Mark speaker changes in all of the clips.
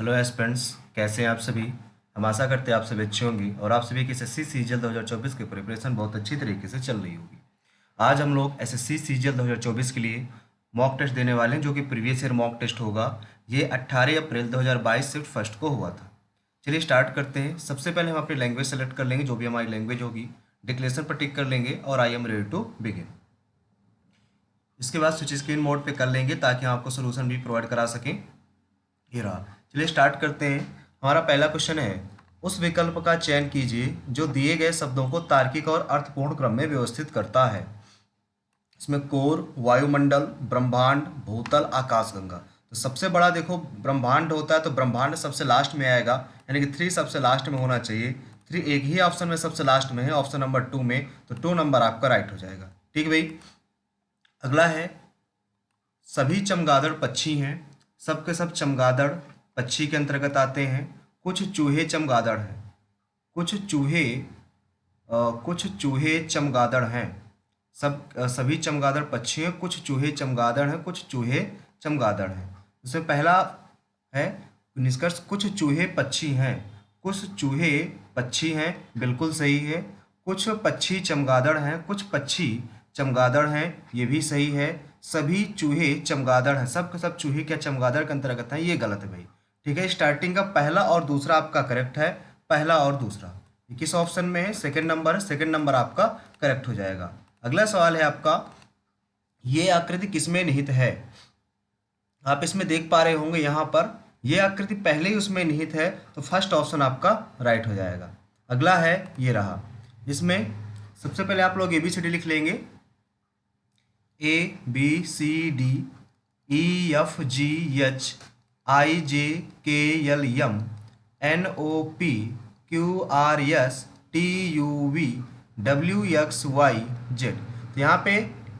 Speaker 1: Hello aspirants, कैसे हैं आप सभी। हम आशा करते हैं आप सभी अच्छे होंगे और आप सभी की एसएससी सीजीएल 2024 की प्रिपरेशन बहुत अच्छी तरीके से चल रही होगी। आज हम लोग एसएससी सीजीएल 2024 के लिए मॉक टेस्ट देने वाले हैं, जो कि प्रीवियस ईयर मॉक टेस्ट होगा। ये 18 अप्रैल 2022 शिफ्ट फर्स्ट को हुआ था। चलिए स्टार्ट करते हैं। सबसे पहले हम अपनी लैंग्वेज सेलेक्ट कर लेंगे, जो भी हमारी लैंग्वेज होगी। डिक्लेरेशन पर टिक कर लेंगे और I am ready to begin. इसके बाद स्विच स्क्रीन मोड पे कर लेंगे ताकि हम आपको सोल्यूशन भी प्रोवाइड करा सकें। ये रहा। चलिए स्टार्ट करते हैं। हमारा पहला क्वेश्चन है, उस विकल्प का चयन कीजिए जो दिए गए शब्दों को तार्किक और अर्थपूर्ण क्रम में व्यवस्थित करता है। इसमें कोर, वायुमंडल, ब्रह्मांड, भूतल, आकाशगंगा। तो सबसे बड़ा देखो ब्रह्मांड होता है, तो ब्रह्मांड सबसे लास्ट में आएगा, यानी कि 3 सबसे लास्ट में होना चाहिए। 3 एक ही ऑप्शन में सबसे लास्ट में है, ऑप्शन नंबर 2 में, तो 2 नंबर आपका राइट हो जाएगा। ठीक भाई। अगला है, सभी चमगादड़ पक्षी हैं। सबके सब चमगादड़ पक्षी के अंतर्गत आते हैं। कुछ चूहे चमगादड़ हैं। कुछ चूहे चमगादड़ हैं। सभी चमगादड़ पक्षी हैं। कुछ चूहे चमगादड़ हैं। कुछ चूहे चमगादड़ हैं। इसमें पहला है निष्कर्ष, कुछ चूहे पक्षी हैं। कुछ चूहे पक्षी हैं, बिल्कुल सही है। कुछ पक्षी चमगादड़ हैं। कुछ पक्षी चमगादड़ हैं, ये भी सही है। सभी चूहे चमगादड़ हैं। सब के सब चूहे क्या चमगादड़ के अंतर्गत हैं, ये गलत है भाई। ठीक है, स्टार्टिंग का पहला और दूसरा आपका करेक्ट है। पहला और दूसरा ये किस ऑप्शन में है, सेकंड नंबर है। सेकंड नंबर आपका करेक्ट हो जाएगा। अगला सवाल है आपका, ये आकृति किसमें निहित है। आप इसमें देख पा रहे होंगे यहाँ पर ये आकृति पहले ही उसमें निहित है, तो फर्स्ट ऑप्शन आपका राइट हो जाएगा। अगला है, ये रहा। इसमें सबसे पहले आप लोग ABCD लिख लेंगे। ABCD EFGH IJKL NOP QRS TUV WXYZ। तो यहाँ पे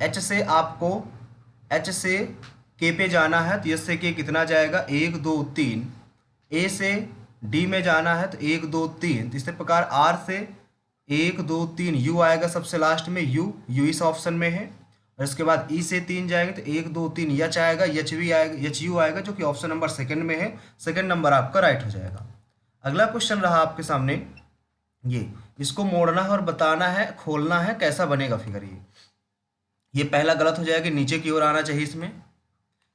Speaker 1: H से आपको H से K पे जाना है, तो S से K कितना जाएगा, 1 2 3। A से D में जाना है, तो 1 2 3। तो इसी प्रकार R से 1 2 3 U आएगा सबसे लास्ट में, U इस ऑप्शन में है। और इसके बाद E से 3 जाएंगे, तो 1 2 3 H आएगा, HV आएगा, HU आएगा, जो कि ऑप्शन नंबर सेकंड में है। सेकंड नंबर आपका राइट हो जाएगा। अगला क्वेश्चन रहा आपके सामने, ये इसको मोड़ना है और बताना है, खोलना है, कैसा बनेगा फिगर। ये पहला गलत हो जाएगा, नीचे की ओर आना चाहिए।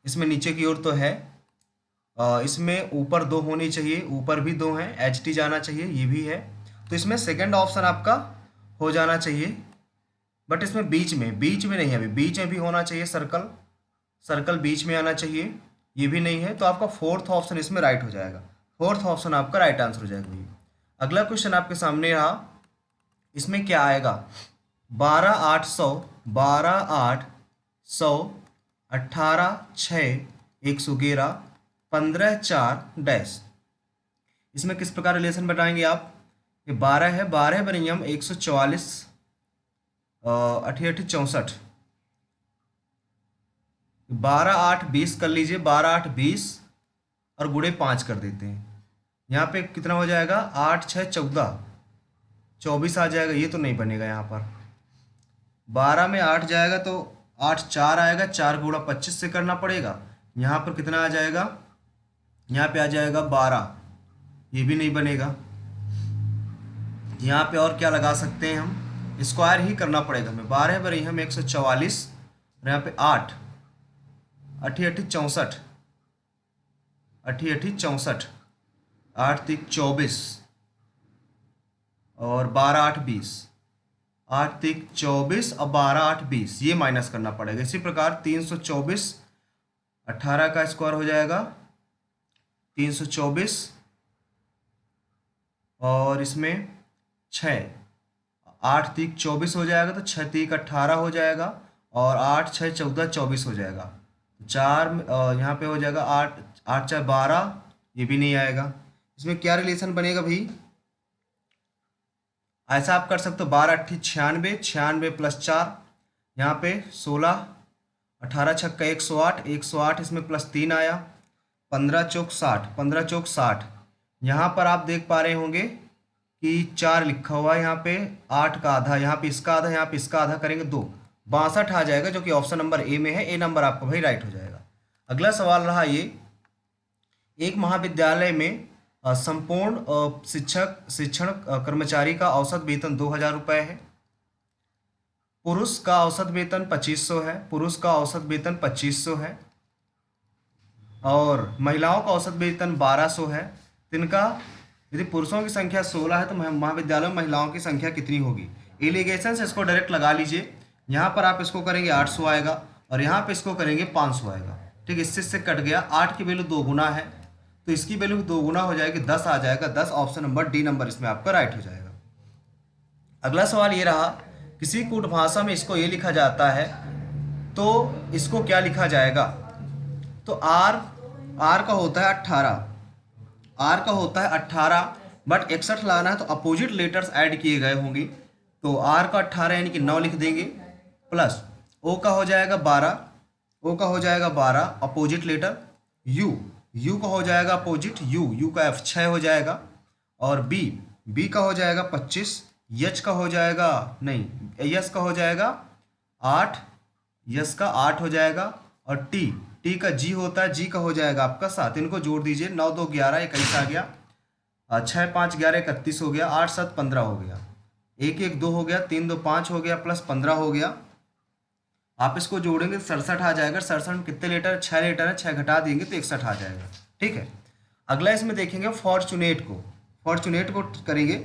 Speaker 1: इसमें नीचे की ओर तो है। इसमें ऊपर 2 होनी चाहिए, ऊपर भी 2 हैं। HT जाना चाहिए, ये भी है। तो इसमें सेकंड ऑप्शन आपका हो जाना चाहिए, बट इसमें बीच में नहीं है। अभी बीच में भी होना चाहिए, सर्कल बीच में आना चाहिए, ये भी नहीं है। तो आपका फोर्थ ऑप्शन इसमें राइट हो जाएगा। फोर्थ ऑप्शन आपका राइट आंसर हो जाएगा भैया। अगला क्वेश्चन आपके सामने रहा, इसमें क्या आएगा, 12 8 100, 12 8 100, 18 6 111, 15 4 डैश। इसमें किस प्रकार रिलेशन बनाएंगे आप। ये 12 है, 12 बनेंगे हम 144 88 64। 12 8 20 कर लीजिए, 12 8 20 और गुणे 5 कर देते हैं। यहाँ पे कितना हो जाएगा, 8 6 14 24 आ जाएगा। ये तो नहीं बनेगा यहाँ पर, 12 में 8 जाएगा तो 8 4 आएगा, 4 गुणा 25 से करना पड़ेगा। यहाँ पर कितना आ जाएगा, यहाँ पे आ जाएगा 12, ये भी नहीं बनेगा। यहाँ पे और क्या लगा सकते हैं हम, स्क्वायर ही करना पड़ेगा हमें। 12 बने हम 144 और यहाँ पे 8 88 64, 88 64, 8 3 24 और 12 8 20, 8 3 24 और 12 8 20, ये माइनस करना पड़ेगा। इसी प्रकार 324, 18 का स्क्वायर हो जाएगा 324 और इसमें 6, 8 3 24 हो जाएगा, तो 6 3 18 हो जाएगा और 8 6 14 24 हो जाएगा। 4 यहाँ पे हो जाएगा 8 8 4 12, ये भी नहीं आएगा। इसमें क्या रिलेशन बनेगा भाई, ऐसा आप कर सकते हो, 12 8 96, 96 प्लस 4, यहाँ पे 16, 18 छक्का 108, 108 इसमें प्लस 3 आया, 15 चौक 60, 15 चौक 60। यहाँ पर आप देख पा रहे होंगे कि 4 लिखा हुआ है, यहाँ पे 8 का आधा, यहाँ पे इसका आधा, यहाँ पे इसका आधा करेंगे 2, 62 आ जाएगा, जो कि ऑप्शन नंबर ए में है। ए नंबर आपका भाई राइट हो जाएगा। अगला सवाल रहा ये, एक महाविद्यालय में संपूर्ण शिक्षण कर्मचारी का औसत वेतन 2000 रुपये है। पुरुष का औसत वेतन 2500 है, पुरुष का औसत वेतन 2500 है, और महिलाओं का औसत वेतन 1200 है। तो इनका यदि पुरुषों की संख्या 16 है तो महाविद्यालय में महिलाओं की संख्या कितनी होगी? एलिगेशन से इसको डायरेक्ट लगा लीजिए। यहाँ पर आप इसको करेंगे 800 आएगा, और यहाँ पे इसको करेंगे 500 आएगा। ठीक, इससे कट गया। 8 की वैल्यू 2 गुना है, तो इसकी वैल्यू 2 गुना हो जाएगी, 10 आ जाएगा। 10 ऑप्शन नंबर डी नंबर इसमें आपका राइट हो जाएगा। अगला सवाल ये रहा, किसी कूट भाषा में इसको ये लिखा जाता है तो इसको क्या लिखा जाएगा? तो आर का होता है 18, आर का होता है 18, बट 61 लाना है तो अपोजिट लेटर्स ऐड किए गए होंगे। तो आर का 18 यानी कि 9 लिख देंगे, प्लस ओ का हो जाएगा 12, ओ का हो जाएगा 12 अपोजिट लेटर, यू का हो जाएगा अपोजिट यू का F 6 हो जाएगा, और बी का हो जाएगा 25, यच का हो जाएगा नहीं यस का हो जाएगा 8, यस का 8 हो जाएगा, और टी का जी होता है, जी का हो जाएगा आपका 7। इनको जोड़ दीजिए, 9 2 11 21 आ गया, 6 5 11 31 हो गया, 8 7 15 हो गया, 1 1 2 हो गया, 3 2 5 हो गया, प्लस 15 हो गया। आप इसको जोड़ेंगे 67 आ जाएगा। 67 में कितने लेटर? 6 लेटर है, 6 घटा देंगे तो 61 आ जाएगा। ठीक है, अगला इसमें देखेंगे फॉर्चुनेट को करेंगे।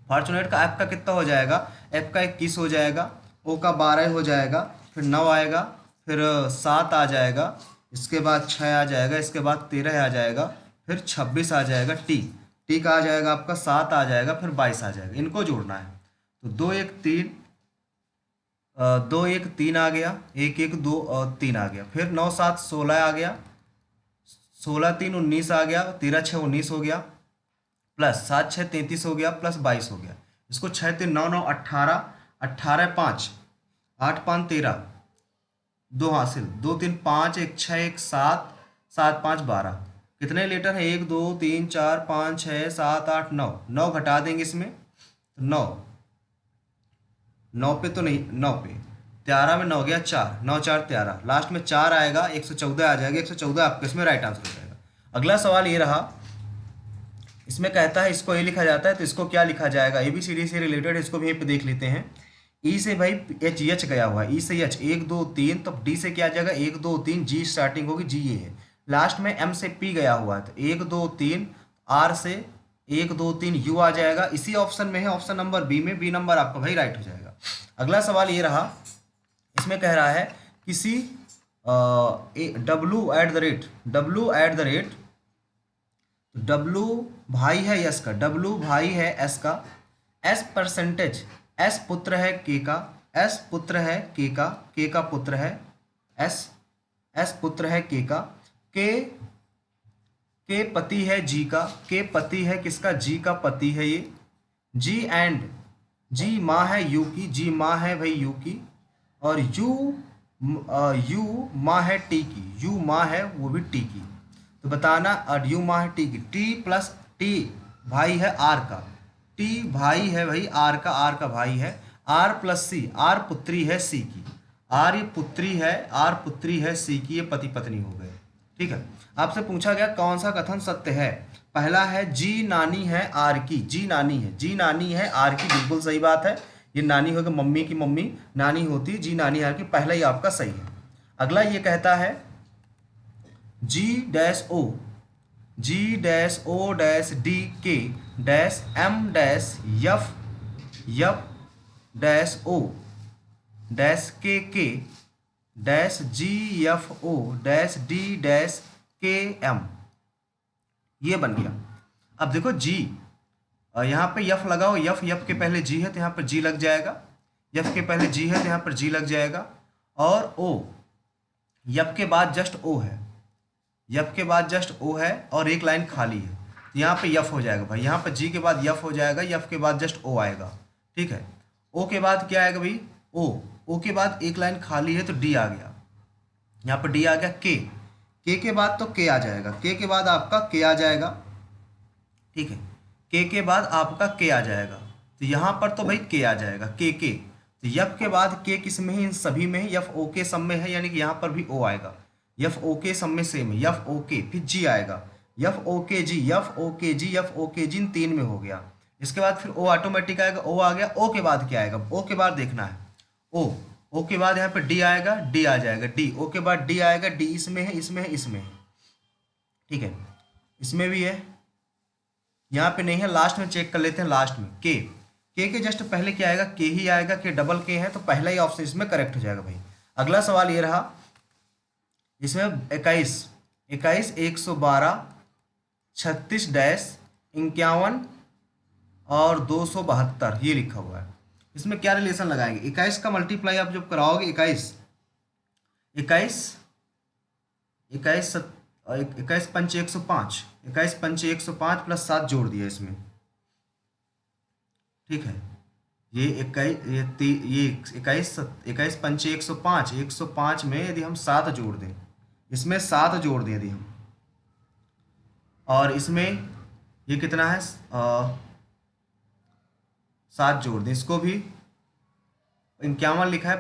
Speaker 1: फॉर्चुनेट का एफ का कितना हो जाएगा? एफ का 21 हो जाएगा, ओ का 12 हो जाएगा, फिर 9 आएगा, फिर 7 आ जाएगा, इसके बाद 6 आ जाएगा, इसके बाद 13 आ जाएगा, फिर 26 आ जाएगा, टी का आ जाएगा आपका 7 आ जाएगा, फिर 22 आ जाएगा। इनको जोड़ना है तो 2 1 3 2 1 3 आ गया, 1 1 2 और 3 आ गया, फिर 9 7 16 आ गया, 16 3 19 आ गया, 13 6 19 हो गया, प्लस 7 6 33 हो गया, प्लस 22 हो गया। इसको 6 3 9 9 18, 18 5 8 5 13, 2 हासिल, 2 3 5 1 6 1 7 7 5 12। कितने लेटर है? 1 2 3 4 5 6 7 8 9, 9 घटा देंगे इसमें तो 9 पे तो नहीं, 9 पे 13 में 9 गया 4, 9 4 13, लास्ट में 4 आएगा, 114 आ जाएगा। 114 आपका इसमें राइट आंसर हो जाएगा। अगला सवाल ये रहा, इसमें कहता है इसको ए लिखा जाता है तो इसको क्या लिखा जाएगा? ABCD से रिलेटेड इसको भी यहीं पे देख लेते हैं। ई से भाई एच गया हुआ है, ई से एच 1 2 3, तो डी से क्या आ जाएगा? 1 2 3, जी स्टार्टिंग होगी, जी ये है। लास्ट में एम से पी गया हुआ है तो 1 2 3, आर से 1 2 3 यू आ जाएगा। इसी ऑप्शन में है, ऑप्शन नंबर बी में, बी नंबर आपका भाई राइट हो जाएगा। अगला सवाल ये रहा, इसमें कह रहा है किसी W at the rate W भाई है यस का, डब्लू भाई है एस का, एस परसेंटेज, एस पुत्र है के का, एस पुत्र है के का पुत्र है एस पुत्र है के का, के पति है जी का, के पति है किसका? जी का पति है ये, जी माँ है यू की, जी माँ है भाई यू की, और यू माँ है टी की, यू माँ है वो भी टी की। तो बताना, और यू माँ है टी की, टी प्लस टी भाई है आर का, टी भाई है भाई आर का भाई है, आर प्लस सी, आर पुत्री है सी की, आर ये पुत्री है सी की, ये पति पत्नी हो गए। ठीक है, आपसे पूछा गया कौन सा कथन सत्य है? पहला है जी नानी है आर की, जी नानी है आर की, बिल्कुल सही बात है। ये नानी होगी, मम्मी की मम्मी नानी होती है, जी नानी आर की, पहला ही आपका सही है। अगला ये कहता है G dash O dash D K dash M dash F dash O dash K dash G F O dash D dash K M, ये बन गया। अब देखो जी, यहाँ पे यफ लगाओ, यफ के पहले जी है तो यहाँ पर जी लग जाएगा, यफ के पहले जी है तो यहाँ पर जी लग जाएगा, और ओ, यफ के बाद जस्ट ओ है, यफ के बाद जस्ट ओ है, और एक लाइन खाली है तो यहाँ पे यफ हो जाएगा भाई, यहाँ पर जी के बाद यफ हो जाएगा, यफ के बाद जस्ट ओ आएगा। ठीक है, ओ के बाद क्या आएगा भाई? ओ के बाद एक लाइन खाली है तो डी आ गया, यहाँ पर डी आ गया। के बाद तो के आ जाएगा, के के बाद आपका के आ जाएगा। ठीक है, के बाद आपका के आ जाएगा, तो यहाँ पर तो भाई के आ जाएगा, के तो यफ के बाद के किस में है? इन सभी में है, यफ ओ के सब में है, यानी कि यहाँ पर भी ओ आएगा, यफ ओ के सब में सेम है, यफ ओ के, फिर जी आएगा, एफ ओ के जी एफ ओ के जी एफ ओ के जी इन 3 में हो गया। इसके बाद फिर ओ ऑटोमेटिक आएगा, ओ आ गया। ओ के बाद क्या आएगा, ओ के बाद देखना है ओ के बाद यहाँ पे डी आएगा, डी आ जाएगा, डी। ओ के बाद डी आएगा, डी इसमें है, इसमें है, इसमें है, ठीक है, इसमें भी है, यहाँ पे नहीं है, लास्ट में चेक कर लेते हैं। लास्ट में के जस्ट पहले क्या आएगा, के ही आएगा, के डबल के है, तो पहला ही ऑप्शन इसमें करेक्ट हो जाएगा भाई। अगला सवाल ये रहा, इसमें 21 21 112 36 डैश 51 और 272 ये लिखा हुआ है। इसमें क्या रिलेशन लगाएंगे, 21 का मल्टीप्लाई आप जब कराओगे, 21 पंचे 105, 21 पंचे 105 प्लस 7 जोड़ दिया इसमें, ठीक है। ये 21 पंचे 105, 105 में यदि हम 7 जोड़ दें, इसमें 7 जोड़ दें यदि हम, और इसमें ये कितना है 7 जोड़ दें, इसको भी 51 लिखा है,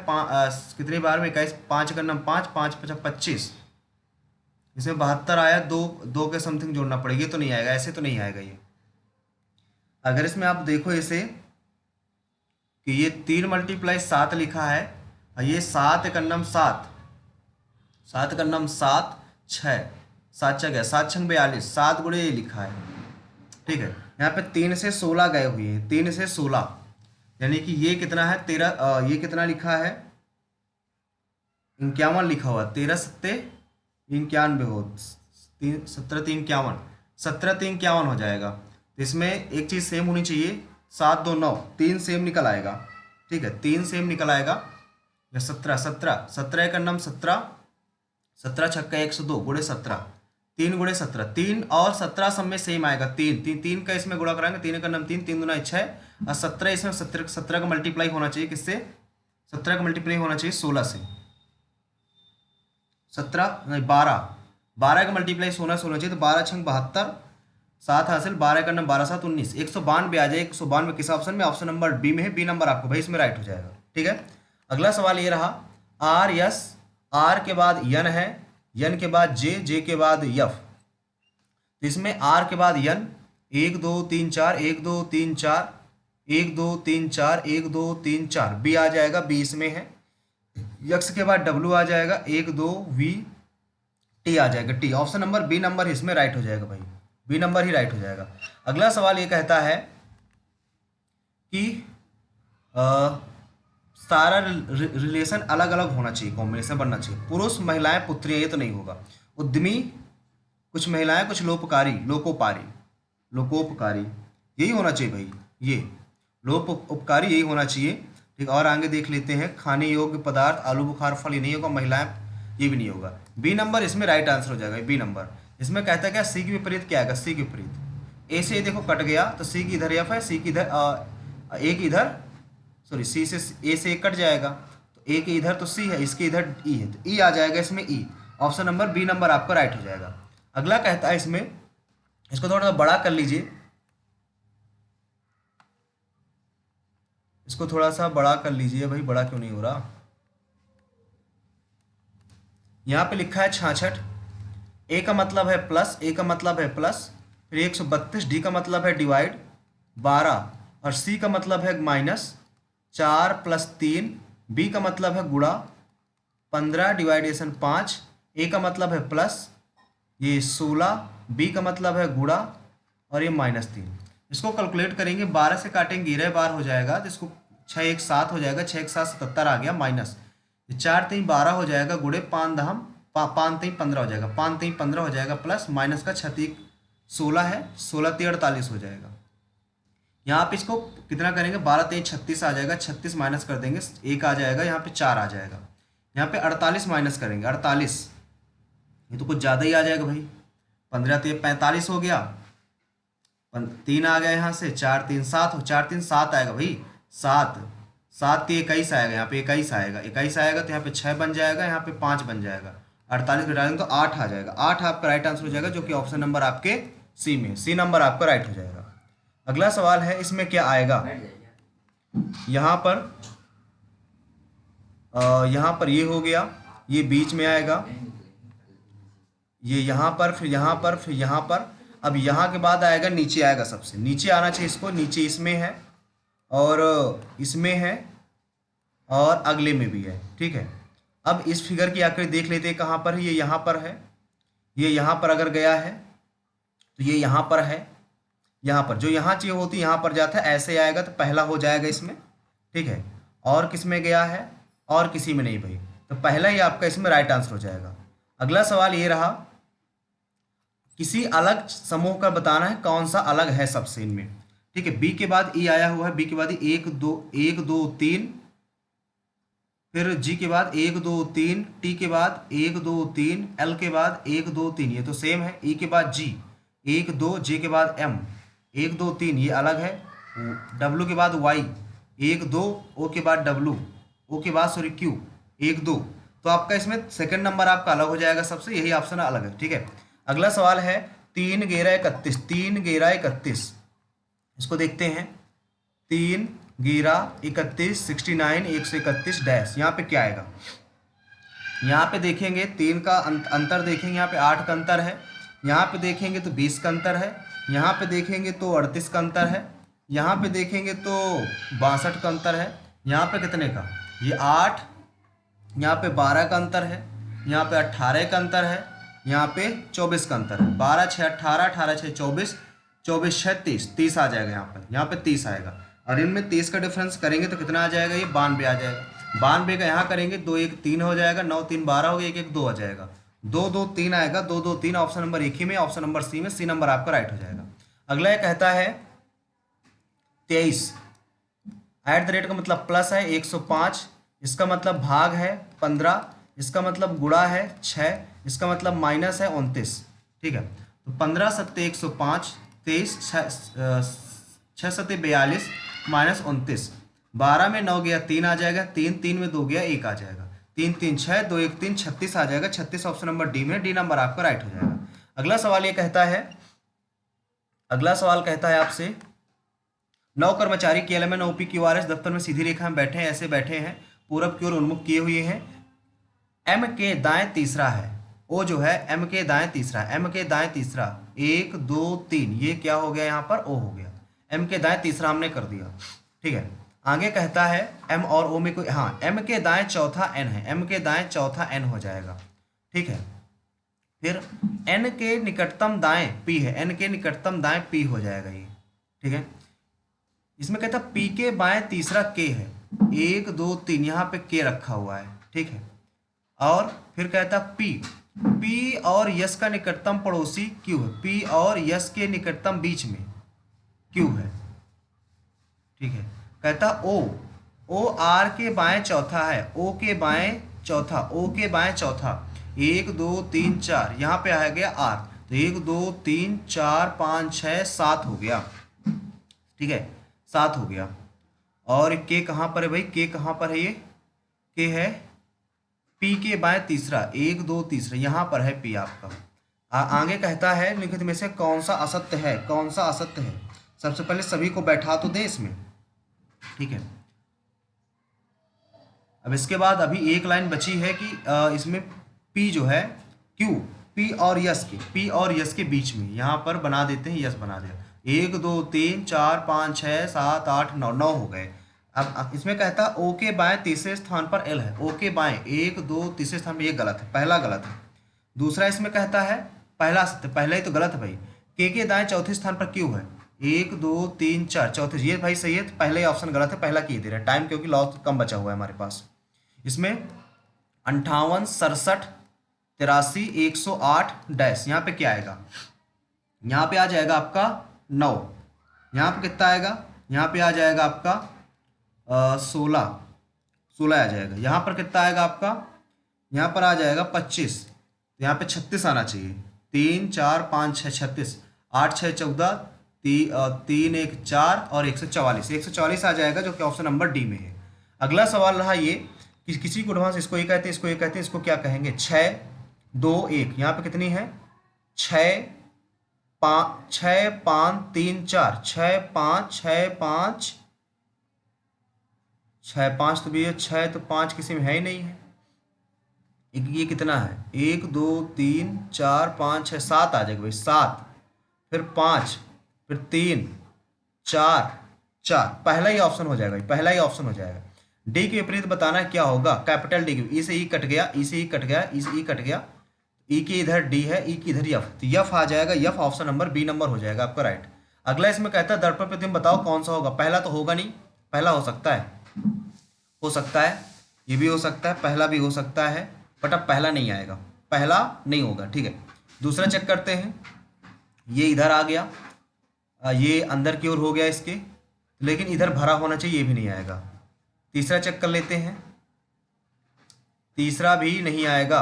Speaker 1: कितनी बार में 21, 5 का नंबर 5, 5 5 25, इसमें 72 आया, दो के समथिंग जोड़ना पड़ेगा, ये तो नहीं आएगा, ऐसे तो नहीं आएगा ये। अगर इसमें आप देखो इसे कि ये 3 मल्टीप्लाई 7 लिखा है, और ये 7 का नंबर 7, 7 का नंबर 7 6, 7 6 गया, 7 6 42, 7 गुणे ये लिखा है, ठीक है। यहाँ पे 3 से 16 गए हुए हैं, 3 से 16, यानी कि ये कितना है 13, ये कितना लिखा है 51 लिखा हुआ, 13 सत्ते 91 हो, 17 3 51, 17 3 51 हो जाएगा। तो इसमें एक चीज़ सेम होनी चाहिए, 7 2 9, 3 सेम निकल आएगा, ठीक है, 3 सेम निकल आएगा, या 17 का नंबर 17, 17 छक्का 102 गुणे 17, 3 गुणे 17, 3 और 17 सब में सेम आएगा, 3 का इसमें गुणा कराएंगे, 3 का नंबर 3, 3 दूना 6, और 17 इसमें 17 का मल्टीप्लाई होना चाहिए, किससे 17 का मल्टीप्लाई होना चाहिए 16 से, 17 नहीं 12 का मल्टीप्लाई 16 से होना चाहिए, तो 12 6 72, 7 हासिल, 12 का नंबर 12 7 19, 192 आ जाए, 192 किस ऑप्शन में, ऑप्शन नंबर बी में है, बी नंबर आपको भाई इसमें राइट हो जाएगा, ठीक है। अगला सवाल ये रहा, आर यस, आर के बाद यन है, यन के बाद जे, जे के बाद यफ, तो इसमें आर के बाद यन 1 2 3 4 1 2 3 4 1 2 3 4 1 2 3 4, बी आ जाएगा, बी इसमें है। यक्स के बाद डब्ल्यू आ जाएगा, 1 2 वी, टी आ जाएगा, T. Option number B number इसमें राइट हो जाएगा भाई, बी नंबर ही राइट हो जाएगा। अगला सवाल ये कहता है कि सारा रिलेशन अलग अलग होना चाहिए, कॉम्बिनेशन बनना चाहिए, पुरुष महिलाएं पुत्रियां, ये तो नहीं होगा। उद्यमी कुछ महिलाएं कुछ लोकोपकारी यही होना चाहिए भाई, ये लोकोपकारी यही होना चाहिए, ठीक। और आगे देख लेते हैं, खाने योग्य पदार्थ आलू बुखार फल, ये नहीं होगा, महिलाएं ये भी नहीं होगा, बी नंबर इसमें राइट आंसर हो जाएगा, बी नंबर। इसमें कहता है क्या, सी के विपरीत क्या आएगा, सी के विपरीत, ए से देखो कट गया, तो सी की इधर एफ है, सी की इधर ए की इधर, सॉरी सी से ए से कट जाएगा, तो ए के इधर तो सी है, इसके इधर ई है, तो ई आ जाएगा इसमें ई। ऑप्शन नंबर बी नंबर आपका राइट हो जाएगा। अगला कहता है इसमें, इसको थोड़ा सा बड़ा कर लीजिए, इसको थोड़ा सा बड़ा कर लीजिए भाई, बड़ा क्यों नहीं हो रहा, यहाँ पे लिखा है 66, ए का मतलब है प्लस, ए का मतलब है प्लस, फिर 132, डी का मतलब है डिवाइड 12, और सी का मतलब है माइनस 4 + 3, बी का मतलब है गुणा 15 डिवाइडेशन 5, ए का मतलब है प्लस, ये 16, बी का मतलब है गुणा, और ये -3। इसको कैलकुलेट करेंगे, 12 से काटेंगे 11 बार हो जाएगा, तो इसको 6 1 7 हो जाएगा, 6 1 7 77 आ गया, माइनस 4 3 12 हो जाएगा, गुणे 5 दहम 5 3 15 हो जाएगा, 5 3 15 हो जाएगा, प्लस माइनस का 6 16 है, 16 3 48 हो जाएगा। यहाँ पे इसको कितना करेंगे, 12 3 36 आ जाएगा, 36 माइनस कर देंगे, 1 आ जाएगा, यहाँ पे 4 आ जाएगा, यहाँ पे 48 माइनस करेंगे, 48, ये तो कुछ ज़्यादा ही आ जाएगा भाई, 15 3 45 हो गया, 3 आ गया यहाँ से, 4 3 7 हो, 4 3 7 आएगा भाई, 7 7 3 21 आएगा, यहाँ पे 21 आएगा, 21 आएगा, तो यहाँ पे 6 बन जाएगा, यहाँ पे 5 बन जाएगा, 48 घटा देंगे तो 8 आ जाएगा, 8 आपका राइट आंसर हो जाएगा, जो कि ऑप्शन नंबर आपके सी में, सी नंबर आपका राइट हो जाएगा। अगला सवाल है, इसमें क्या आएगा, यहाँ पर ये हो गया, ये बीच में आएगा, ये यहाँ पर, फिर यहाँ पर, फिर यहाँ पर। अब यहाँ के बाद आएगा, नीचे आएगा, सबसे नीचे आना चाहिए इसको, नीचे इसमें है और इसमें है और अगले में भी है, ठीक है। अब इस फिगर की आकृति देख लेते हैं कहाँ पर है। ये यहाँ पर है, ये यहाँ पर अगर गया है तो ये यहाँ पर है, यहाँ पर जो यहाँ चाहिए होती यहाँ पर जाता है, ऐसे आएगा तो पहला हो जाएगा इसमें, ठीक है। और किस में गया है, और किसी में नहीं भाई, तो पहला ही आपका इसमें राइट आंसर हो जाएगा। अगला सवाल ये रहा, किसी अलग समूह का बताना है कौन सा अलग है सबसे इनमें, ठीक है। बी के बाद ई आया हुआ है, बी के बाद एक दो तीन, फिर जी के बाद एक दो तीन, टी के बाद एक दो तीन, एल के बाद एक दो तीन, ये तो सेम है। ई के बाद जी एक दो, जे के बाद एम एक दो तीन, ये अलग है। डब्लू के बाद वाई एक दो, ओ के बाद डब्लू, ओ के बाद सॉरी क्यू एक दो, तो आपका इसमें सेकंड नंबर आपका अलग हो जाएगा सबसे, यही ऑप्शन अलग है, ठीक है। अगला सवाल है 3 11 31, 3 11 31, इसको देखते हैं। 3 11 31 69 131 डैश, यहाँ पे क्या आएगा। यहाँ पे देखेंगे 3 का अंतर देखेंगे, यहाँ पे 8 का अंतर है, यहाँ पे देखेंगे तो 20 का अंतर है, यहाँ पे देखेंगे तो 38 का अंतर है, यहाँ पे देखेंगे तो 62 का अंतर है, यहाँ पे कितने का, ये 8, यहाँ पे 12 का अंतर है, यहाँ पे 18 का अंतर है, यहाँ पे 24 का अंतर है। 12 6 18, 18 6 24, 24 6 30, 30 आ जाएगा यहाँ पे 30 आएगा। और इनमें 30 का डिफरेंस करेंगे तो कितना आ जाएगा, ये 92 आ जाएगा। 92 का यहाँ करेंगे 2 1 3 हो जाएगा, 9 3 12 हो गया, 1 1 2 आ जाएगा, 2 2 3 आएगा, 2 2 3, ऑप्शन नंबर एक ही में, ऑप्शन नंबर सी में, सी नंबर आपका राइट हो जाएगा। अगला ये कहता है 23, एट द रेट का मतलब प्लस है 105, इसका मतलब भाग है 15, इसका मतलब गुणा है 6, इसका मतलब माइनस है 29, ठीक है। तो 15 सत्ते 105, 23 6 सत्ते 42 माइनस 29, 12 में 9 गया 3 आ जाएगा, 3 3 में 2 गया 1 आ जाएगा, 3 3 6 2 1 3, 36 आ जाएगा, 36 ऑप्शन नंबर डी में, डी नंबर आपका राइट हो जाएगा। अगला सवाल ये कहता है, अगला सवाल कहता है आपसे 9 कर्मचारी केएलएमएन ओपीक्यूआरएस दफ्तर में सीधी रेखा में बैठे हैं, ऐसे बैठे हैं, पूरब की ओर उन्मुख किए हुए हैं। एम के दाएं तीसरा है, ओ जो है एम के दाएं तीसरा, एम के दाएं तीसरा 1 2 3, ये क्या हो गया यहाँ पर, ओ हो गया। एम के दाएं तीसरा हमने कर दिया, ठीक है। आगे कहता है एम और ओ में कोई, हाँ एम के दाएं चौथा एन है, एम के दाएं चौथा एन हो जाएगा, ठीक है। फिर एन के निकटतम दाएं पी है, एन के निकटतम दाएं पी हो जाएगा ये, ठीक है। इसमें कहता है पी के बाएं तीसरा के है, 1 2 3, यहाँ पे के रखा हुआ है, ठीक है। और फिर कहता पी, पी और यस का निकटतम पड़ोसी क्यू है, पी और यस के निकटतम बीच में क्यू है, ठीक है। कहता ओ आर के बाएं चौथा है, ओ के बाएं चौथा, ओ के बाएं चौथा 1 2 3 4, यहाँ पे आ गया आर, तो 1 2 3 4 5 6 7 हो गया, ठीक है, 7 हो गया। और के कहाँ पर है भाई, के कहाँ पर है, ये के है पी के बाएं तीसरा, 1 2 तीसरा, यहाँ पर है पी आपका। आगे कहता है निम्नलिखित में से कौन सा असत्य है, कौन सा असत्य है। सबसे पहले सभी को बैठा तो दे इसमें, ठीक है। अब इसके बाद अभी एक लाइन बची है कि इसमें पी जो है क्यू, पी और यस के, पी और यस के बीच में यहाँ पर बना देते हैं, यस बना दिया, 1 2 3 4 5 6 7 8 9, 9 हो गए। अब इसमें कहता है ओ के बाएं तीसरे स्थान पर एल है, ओ के बाएं 1 2 तीसरे स्थान में, ये गलत है, पहला गलत है। दूसरा इसमें कहता है पहला सत्य, पहला ही तो गलत है भाई, के दाएं चौथे स्थान पर क्यू है, 1 2 3 4 चौथे, ये भाई सही है, तो पहला ही ऑप्शन गलत है, पहला किए दे रहे हैं टाइम, क्योंकि लॉस कम बचा हुआ है हमारे पास। इसमें 58 67 83 108 डैश, यहाँ पे क्या आएगा, यहाँ पे आ जाएगा आपका 9, यहाँ पे कितना आएगा, यहाँ पे आ जाएगा आपका 16 आ जाएगा, यहाँ पर कितना आएगा आपका, यहाँ पर आ जाएगा 25, यहाँ पे 36 आना चाहिए, 3 4 5 6 36, 8 6 14, 3 1 4 और 144, 144 आ जाएगा, जो कि ऑप्शन नंबर डी में है। अगला सवाल रहा ये कि किसी को एडवांस, इसको ये कहते हैं, इसको ये कहते हैं, इसको क्या कहेंगे, 6 2 1, यहाँ पे कितनी है 6 5 3 4, 6 5 6 5 6 5, तो भी 6 तो 5 किसी में है ही नहीं है, ये कितना है, 1 2 3 4 5 6 7 आ जाएगा भाई, 7, फिर 5, फिर 3 4 4, पहला ही ऑप्शन हो जाएगा, पहला ही ऑप्शन हो जाएगा। डी के विपरीत बताना है क्या होगा, कैपिटल डी ई से ई कट गया, ई से ई कट गया, ई से ई कट गया, ई के इधर डी है, ई की इधर यफ, तो यफ आ जाएगा, F option number B number हो जाएगा आपका राइट। अगला इसमें कहता है दर्पण प्रतिबिंब बताओ कौन सा होगा, पहला तो होगा नहीं, पहला हो सकता है, ये भी हो सकता है, पहला भी हो सकता है, बट अब पहला नहीं आएगा, पहला नहीं होगा, ठीक है। दूसरा चेक करते हैं, ये इधर आ गया, ये अंदर की ओर हो गया इसके, लेकिन इधर भरा होना चाहिए, ये भी नहीं आएगा। तीसरा चेक कर लेते हैं, तीसरा भी नहीं आएगा।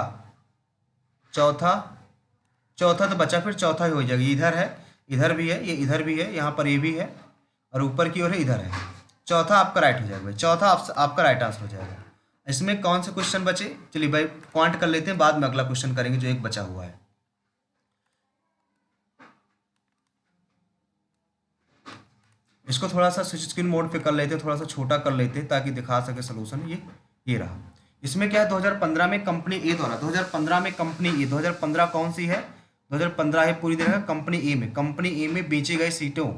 Speaker 1: चौथा तो बचा, फिर चौथा ही हो जाएगा, इधर है, इधर भी है, ये इधर भी है, यहाँ पर ये भी है, और ऊपर की ओर है, इधर है। चौथा आपका राइट हो जाएगा भाई, चौथा आपका राइट आंसर हो जाएगा। इसमें कौन से क्वेश्चन बचे, चलिए भाई पॉइंट कर लेते हैं, बाद में अगला क्वेश्चन करेंगे जो एक बचा हुआ है। इसको थोड़ा सा स्विच स्क्रीन मोड पे कर लेते हैं, थोड़ा सा छोटा कर लेते हैं ताकि दिखा सके सोल्यूशन। ये रहा। इसमें क्या है, 2015 में कंपनी ए द्वारा, 2015 में कंपनी ए, 2015 कौन सी है, 2015 है पूरी तरह कंपनी ए में, कंपनी ए में बेचे गए सीटों,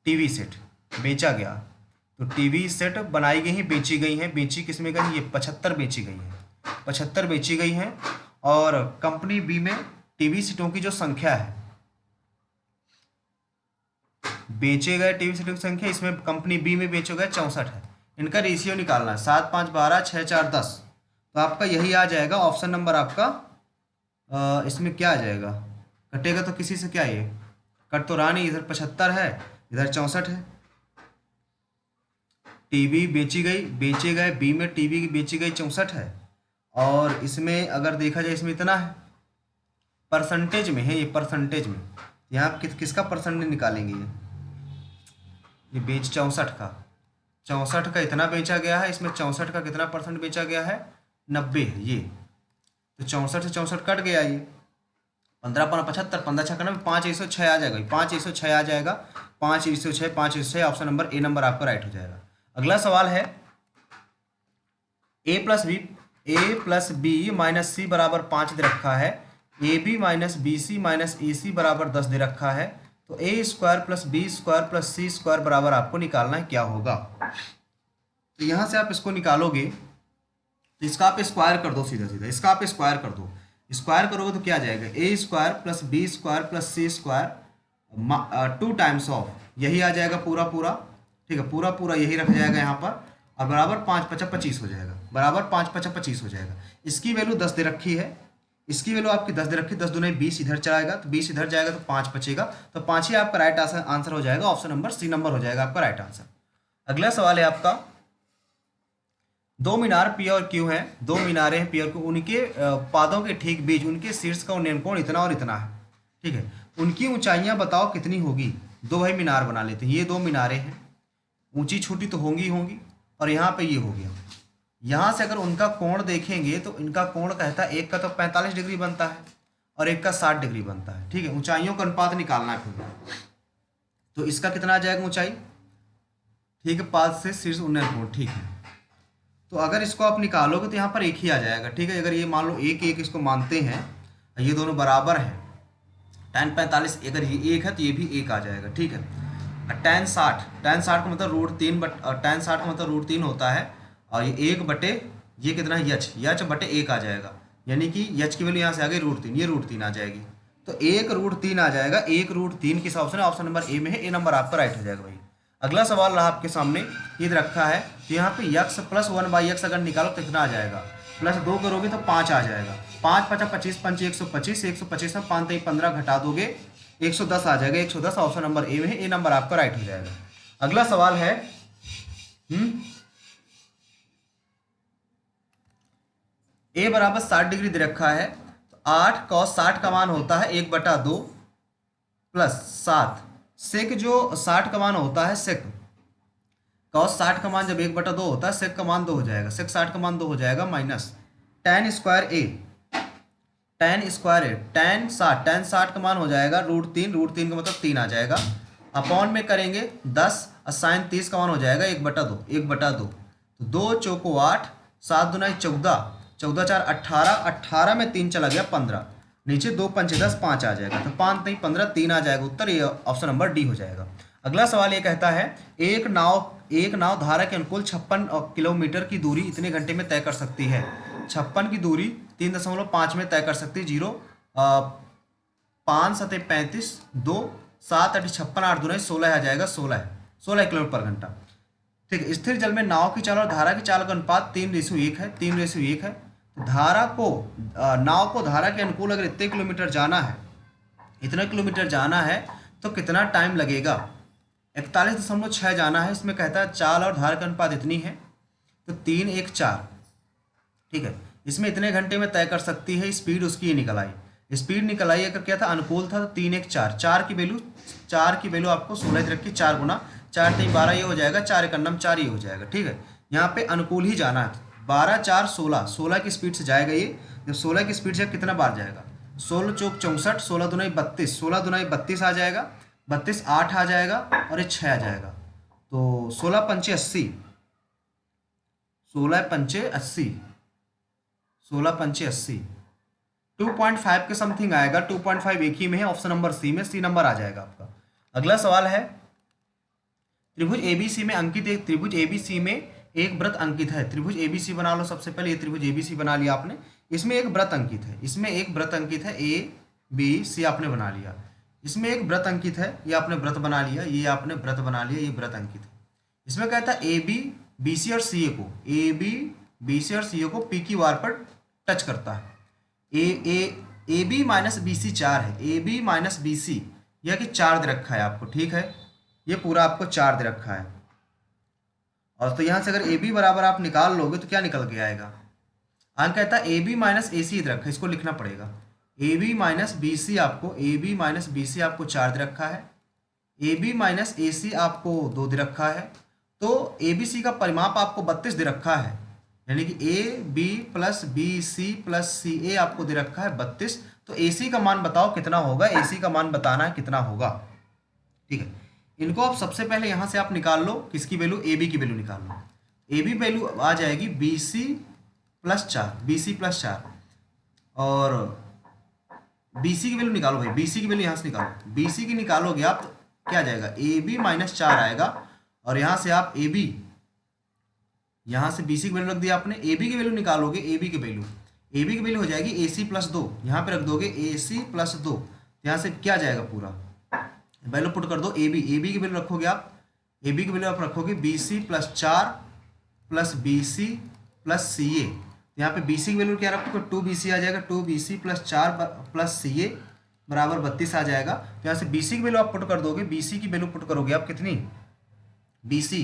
Speaker 1: टीवी सेट बेचा गया, तो टीवी सेट बनाई गई हैं, बेची गई हैं, बेची किसमें गई, ये 75 बेची गई हैं, 75 बेची गई हैं। और कंपनी बी में टीवी सेटों की जो संख्या है, बेचे गए टीवी सेटों की संख्या, इसमें कंपनी बी में बेचे गए 64 है। इनका रेशियो निकालना है, 7 5 12 6 4 10, तो आपका यही आ जाएगा ऑप्शन नंबर आपका। इसमें क्या आ जाएगा, कटेगा तो किसी से क्या, ये कट तो रहा नहीं, इधर 75 है, इधर 64 है। टीवी बेची गई, बेचे गए, बी में टीवी बेची गई 64 है, और इसमें अगर देखा जाए इसमें इतना है, परसेंटेज में है ये, परसेंटेज में यहाँ किसका परसेंटेज निकालेंगे, ये बेच 64 का, 64 का इतना बेचा गया है, इसमें 64 का कितना परसेंट बेचा गया है, 90 है ये, तो 64 से 64 कट गया, ये 15 15 75, 15 6 करना 5/106 आ जाएगा, 5/106 आ जाएगा, 5/106, 5/106, ऑप्शन नंबर ए नंबर आपका राइट हो जाएगा। अगला सवाल है, A plus B minus C बराबर 5 दे रखा है, A B minus B C minus A C बराबर 10 दे रखा है, तो A square plus B square plus C square बराबर आपको निकालना है, क्या होगा। तो यहाँ से आप इसको निकालोगे, तो इसका आप स्क्वायर कर दो, सीधा सीधा इसका आप स्क्वायर कर दो, स्क्वायर करोगे तो क्या आ जाएगा, A square plus B square plus C square 2 times of, यही आ जाएगा पूरा पूरा, ठीक है, पूरा पूरा यही रख जाएगा यहाँ पर, और बराबर 5 5 25 हो जाएगा, बराबर 5 5 25 हो जाएगा। इसकी वैल्यू 10 दे रखी है, इसकी वैल्यू आपकी 10 दे रखी है, 10 दूनी 20 इधर चलाएगा, तो 20 इधर जाएगा तो 5 बचेगा, तो 5 ही आपका राइट आंसर हो जाएगा, ऑप्शन नंबर सी नंबर हो जाएगा आपका राइट आंसर। अगला सवाल है आपका, दो मीनार पी और क्यू हैं, दो मीनारें हैं पी और क्यू, उनके पादों के ठीक बीच उनके शीर्ष का उन्नयन कोण इतना और इतना है, ठीक है, उनकी ऊंचाइयां बताओ कितनी होगी। दो भाई मीनार बना लेते हैं, ये दो मीनारें हैं, ऊंची छोटी तो होंगी होंगी, और यहाँ पे ये हो गया, यहाँ से अगर उनका कोण देखेंगे तो इनका कोण कहता है, एक का तो 45 डिग्री बनता है और एक का 60 डिग्री बनता है, ठीक है, ऊंचाइयों का अनुपात निकालना है फिर, तो इसका कितना आ जाएगा ऊंचाई, ठीक है, पाद से शीर्ष उन्नयन कोण, ठीक है, तो अगर इसको आप निकालोगे तो यहाँ पर एक ही आ जाएगा, ठीक है। अगर ये मान लो एक एक इसको मानते हैं, ये दोनों बराबर है, tan 45 अगर ये एक है तो ये भी एक आ जाएगा, ठीक है। tan 60 का मतलब √3 tan 60 का मतलब √3 होता है, और ये 1 बटे ये कितना है, यच बटे 1 आ जाएगा, यानी कि यच की वैल्यू यहाँ से आ गई √3, ये √3 आ जाएगी, तो 1 √3 आ जाएगा, 1 √3 किस ऑप्शन है, ऑप्शन नंबर ए में है, ए नंबर आपका राइट हो जाएगा भाई। अगला सवाल रहा आपके सामने, ये रखा है, तो यहाँ पे x प्लस 1/x अगर निकालो तो कितना आ जाएगा, प्लस 2 करोगे तो 5 आ जाएगा, 5 5 25 5 125, 125 में 5 15 घटा दोगे 110 आ जाएगा, 110 ऑप्शन नंबर ए में है, ए नंबर आपका राइट हो जाएगा। अगला सवाल है, ए बराबर 60 डिग्री दे रखा है, तो 8 cos 60 का मान होता है 1/2 प्लस 7 सेक, जो 60 का मान होता है सेक, cos 60 का मान जब 1/2 होता है, सेक का मान 2 हो जाएगा, सेक 60 का मान 2 हो जाएगा, माइनस tan स्क्वायर ए, tan 60 का मान हो जाएगा √3 का मतलब 3 आ जाएगा, अपॉन में करेंगे 10 साइन 30 का मान हो जाएगा 1/2, तो 2 चौको 8, 7 दूना 14, 14 4 18, 18 में 3 चला गया 15, नीचे 2 पंचे 10, 5 आ जाएगा, तो 5 नहीं 15, 3 आ जाएगा उत्तर, ये ऑप्शन नंबर डी हो जाएगा। अगला सवाल ये कहता है एक नाव धारा के अनुकूल 56 किलोमीटर की दूरी इतने घंटे में तय कर सकती है। 56 की दूरी 3.5 में तय कर सकती है। 0 5 7 35 2 7 8 56 8 2 16 आ जाएगा, 16 किलोमीटर पर घंटा। ठीक है, स्थिर जल में नाव की चाल और धारा की चाल का अनुपात 3:1 है, 3:1 है। तो नाव को धारा के अनुकूल अगर इतने किलोमीटर जाना है, इतना किलोमीटर जाना है तो कितना टाइम लगेगा? 41.6 जाना है। इसमें कहता है चाल और धारा का अनुपात इतनी है, तो 3 1 4। ठीक है, इसमें इतने घंटे में तय कर सकती है। स्पीड उसकी ये निकल आई, स्पीड निकल आई। अगर क्या था अनुकूल था तो 3 1 4, 4 की वैल्यू आपको 16 रखी, 4 गुना 4 3 12 ये हो जाएगा, 4 1 9 4 ये हो जाएगा। ठीक है, यहाँ पे अनुकूल ही जाना है। 12 4 16, 16 की स्पीड से जाएगा ये। जब 16 की स्पीड से कितना बार जाएगा? 16 चौक 64, 16 दूना 32, 16 दूना 32 आ जाएगा, 32 8 आ जाएगा और ये 6 आ जाएगा। तो 16 पंचे 80, 16 पंचे 80, 16 पंचे 80, 2.5 के समथिंग आएगा। 2.5 एक ही में है, ऑप्शन नंबर सी में, सी नंबर आ जाएगा आपका। अगला सवाल है त्रिभुज एबीसी में अंकित एक त्रिभुज एबीसी में एक वृत्त अंकित है। त्रिभुज एबीसी बना लो। सबसे पहले ये त्रिभुज एबीसी बना लिया आपने, इसमें एक वृत्त अंकित है, इसमें एक वृत्त अंकित है, ए बी सी आपने बना लिया। इसमें एक वृत्त अंकित है, ये आपने वृत्त बना लिया, ये आपने वृत्त बना लिया, ये वृत्त अंकित है। इसमें कहता है ए बी बी सी और सी ए को, ए बी बी सी और सी ए को पी की वार पर टच करता है। A B minus B C 4 है, A B minus B C यह कि 4 दे रखा है आपको। ठीक है, ये पूरा आपको 4 दे रखा है। और तो यहाँ से अगर ए बी बराबर आप निकाल लोगे तो क्या निकल के आएगा? आगे कहता है ए बी माइनस ए सी दे रखा है, इसको लिखना पड़ेगा। A B minus B C आपको, A B minus B C आपको 4 दे रखा है, ए बी माइनस ए सी आपको 2 दे रखा है। तो ए बी सी का परिमाप आपको 32 दे रखा है, यानी कि A B plus B C plus C A आपको दे रखा है 32। तो ए सी का मान बताओ कितना होगा, ए सी का मान बताना है कितना होगा। ठीक है, इनको आप सबसे पहले यहाँ से आप निकाल लो, किसकी वैल्यू? ए बी की वैल्यू निकाल लो। ए बी वैल्यू आ जाएगी B C plus 4, B C plus 4, और बी सी की वैल्यू निकालो भाई, बी सी की वैल्यू यहाँ से निकालो। बी सी की निकालोगे आप तो क्या आ जाएगा? ए बी माइनस 4 आएगा, और यहाँ से आप ए बी, यहाँ से बी सी की वैल्यू रख दिया आपने, ए बी की वैल्यू निकालोगे, ए बी की वैल्यू हो जाएगी ए सी प्लस 2, यहाँ पे रख दोगे ए सी प्लस 2, यहाँ से क्या जाएगा पूरा वैल्यू पुट कर दो। ए बी की वैल्यू रखोगे आप, ए बी की वैल्यू आप रखोगे B C plus 4 plus B C plus C A. यहाँ पे बी सी की वैल्यू क्या रखोगे? 2 बी सी आ जाएगा, 2 B C plus 4 plus C ए बराबर 32 आ जाएगा। तो यहाँ से बी सी की वैल्यू आप पुट कर दोगे, बी सी की वैल्यू पुट करोगे आप कितनी? बी सी,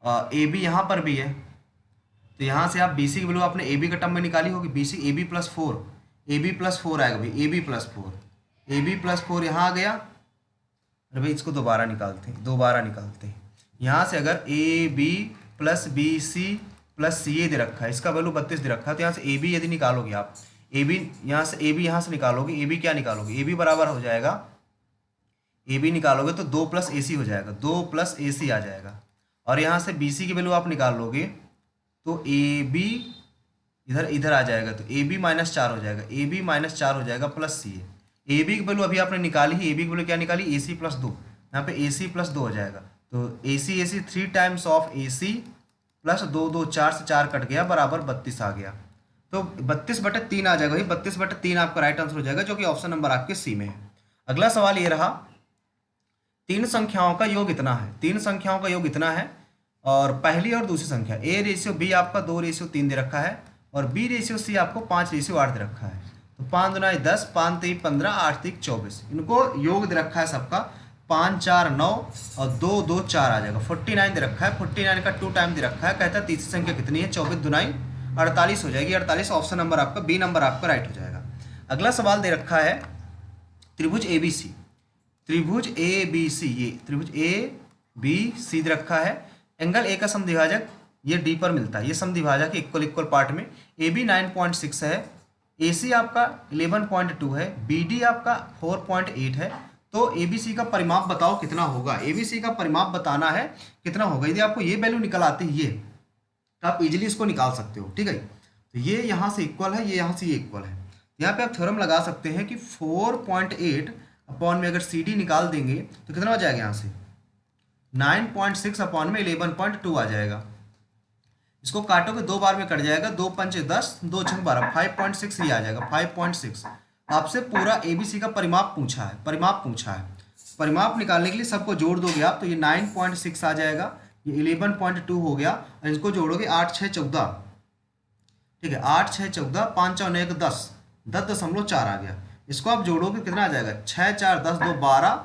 Speaker 1: ए बी यहाँ पर भी है, तो यहाँ से आप बी सी की वैल्यू आपने ए बी का टर्म में निकाली होगी, B C A B plus 4, A B plus 4 आएगा भाई, A B plus 4, A B plus 4 यहाँ आ गया। अरे भाई इसको दोबारा निकालते हैं। यहाँ से अगर A B plus B C plus C A दे रखा है, इसका वैल्यू 32 दे रखा है, तो यहाँ से ए बी यदि निकालोगे आप, ए बी यहाँ से निकालोगे, ए बी क्या निकालोगे? ए बी बराबर हो जाएगा, ए बी निकालोगे तो 2 प्लस ए सी हो जाएगा, 2 प्लस ए सी आ जाएगा। और यहाँ से बी सी की वैल्यू आप निकाल लोगे तो ए बी इधर आ जाएगा, तो ए बी माइनस 4 हो जाएगा, ए बी माइनस 4 हो जाएगा प्लस सी ए बी की वैल्यू अभी आपने निकाली ही, ए बी की वैल्यू क्या निकाली? ए सी प्लस 2, यहाँ पे ए सी प्लस 2 हो जाएगा। तो A C 3 times of A C plus 2 2 4 से 4 कट गया, बराबर 32 आ गया। तो 32/3 आ जाएगा भाई, 32/3 आपका राइट आंसर हो जाएगा, जो कि ऑप्शन नंबर आपके सी में है। अगला सवाल ये रहा, 3 संख्याओं का योग इतना है, 3 संख्याओं का योग इतना है, और पहली और दूसरी संख्या A/B आपका 2/3 दे रखा है, और B/C आपको 5/8 दे रखा है। तो 5 दूना 10, 5 3 15, 8 3 24, इनको योग दे रखा है सबका 5 4 9 और 2 2 4 आ जाएगा। 49 दे रखा है, 49 का 2 टाइम दे रखा है। कहता है तीसरी संख्या कितनी है? 24 दुनाई 48 हो जाएगी, 48 ऑप्शन नंबर आपका बी नंबर आपका राइट हो जाएगा। अगला सवाल दे रखा है त्रिभुज ABC, त्रिभुज ABC, ये त्रिभुज ABC दे रखा है। एंगल ए का समद्विभाजक ये डी पर मिलता है, ये समद्विभाजक इक्वल पार्ट में AB 9.6 है, AC आपका 11.2 है, BD आपका 4.8 है। तो ABC का परिमाप बताओ कितना होगा? ABC का परिमाप बताना है कितना होगा। यदि आपको ये वैल्यू निकल आती है, ये तो आप इजीली इसको निकाल सकते हो। ठीक है, तो तो ये यहाँ से इक्वल है, ये यहाँ से ये इक्वल है। यहाँ पे आप थ्योरम लगा सकते हैं कि 4.8 अपॉन में अगर सी डी निकाल देंगे तो कितना हो जाएगा, यहाँ से 9.6 अपॉन में 11.2 आ जाएगा। इसको काटोगे 2 बार में कट जाएगा, 2 पंचे 10, 2 छंग 12, 5.6 ही आ जाएगा, 5.6। आपसे पूरा एबीसी का परिमाप पूछा है, परिमाप निकालने के लिए सबको जोड़ दोगे आप तो ये 9.6 आ जाएगा, ये 11.2 हो गया, और इसको जोड़ोगे 8 6 14, ठीक है, 8 6 14, 5 4 1 10, 10.4 आ गया। इसको आप जोड़ोगे कितना आ जाएगा, 6 4 10 2 12,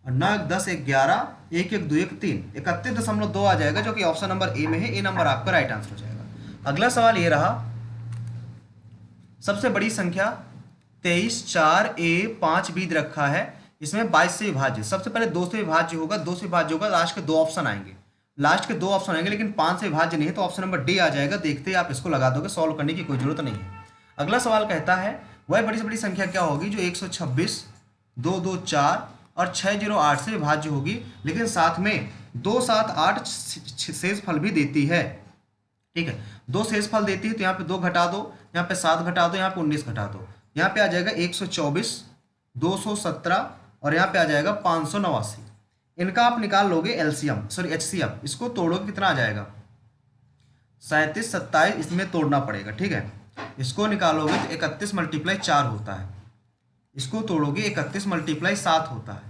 Speaker 1: और 9 1 10 1 11, 1 1 2 1 3, 31.2 आ जाएगा, जो कि ऑप्शन नंबर ए में है। ए नंबर आपका राइट आंसर हो जाएगा। अगला सवाल ये रहा, सबसे बड़ी संख्या 23 4 ए 5 बी रखा है, इसमें 22 से विभाज्य। सबसे पहले 2 से विभाज्य होगा, 2 से विभाज्य होगा, लास्ट के 2 ऑप्शन आएंगे, लेकिन 5 से विभाज्य नहीं है, तो ऑप्शन नंबर डी आ जाएगा। देखते ही आप इसको लगा दोगे, सॉल्व करने की कोई जरूरत नहीं है। अगला सवाल कहता है वह बड़ी से बड़ी संख्या क्या होगी जो 126 224 और 608 से विभाज्य होगी, लेकिन साथ में 2 7 8 शेष फल भी देती है। ठीक है, 2 शेष फल देती है, तो यहाँ पे 2 घटा दो, यहाँ पे 7 घटा दो, यहाँ पे 19 घटा दो, यहाँ पे आ जाएगा 124 217 और यहाँ पे आ जाएगा 589। इनका आप निकाल लोगे एलसीएम, सॉरी एचसीएम, इसको तोड़ोगे कितना आ जाएगा 37 27, इसमें तोड़ना पड़ेगा। ठीक है, इसको निकालोगे तो 31 × 4 होता है, इसको तोड़ोगे 31 × 7 होता है,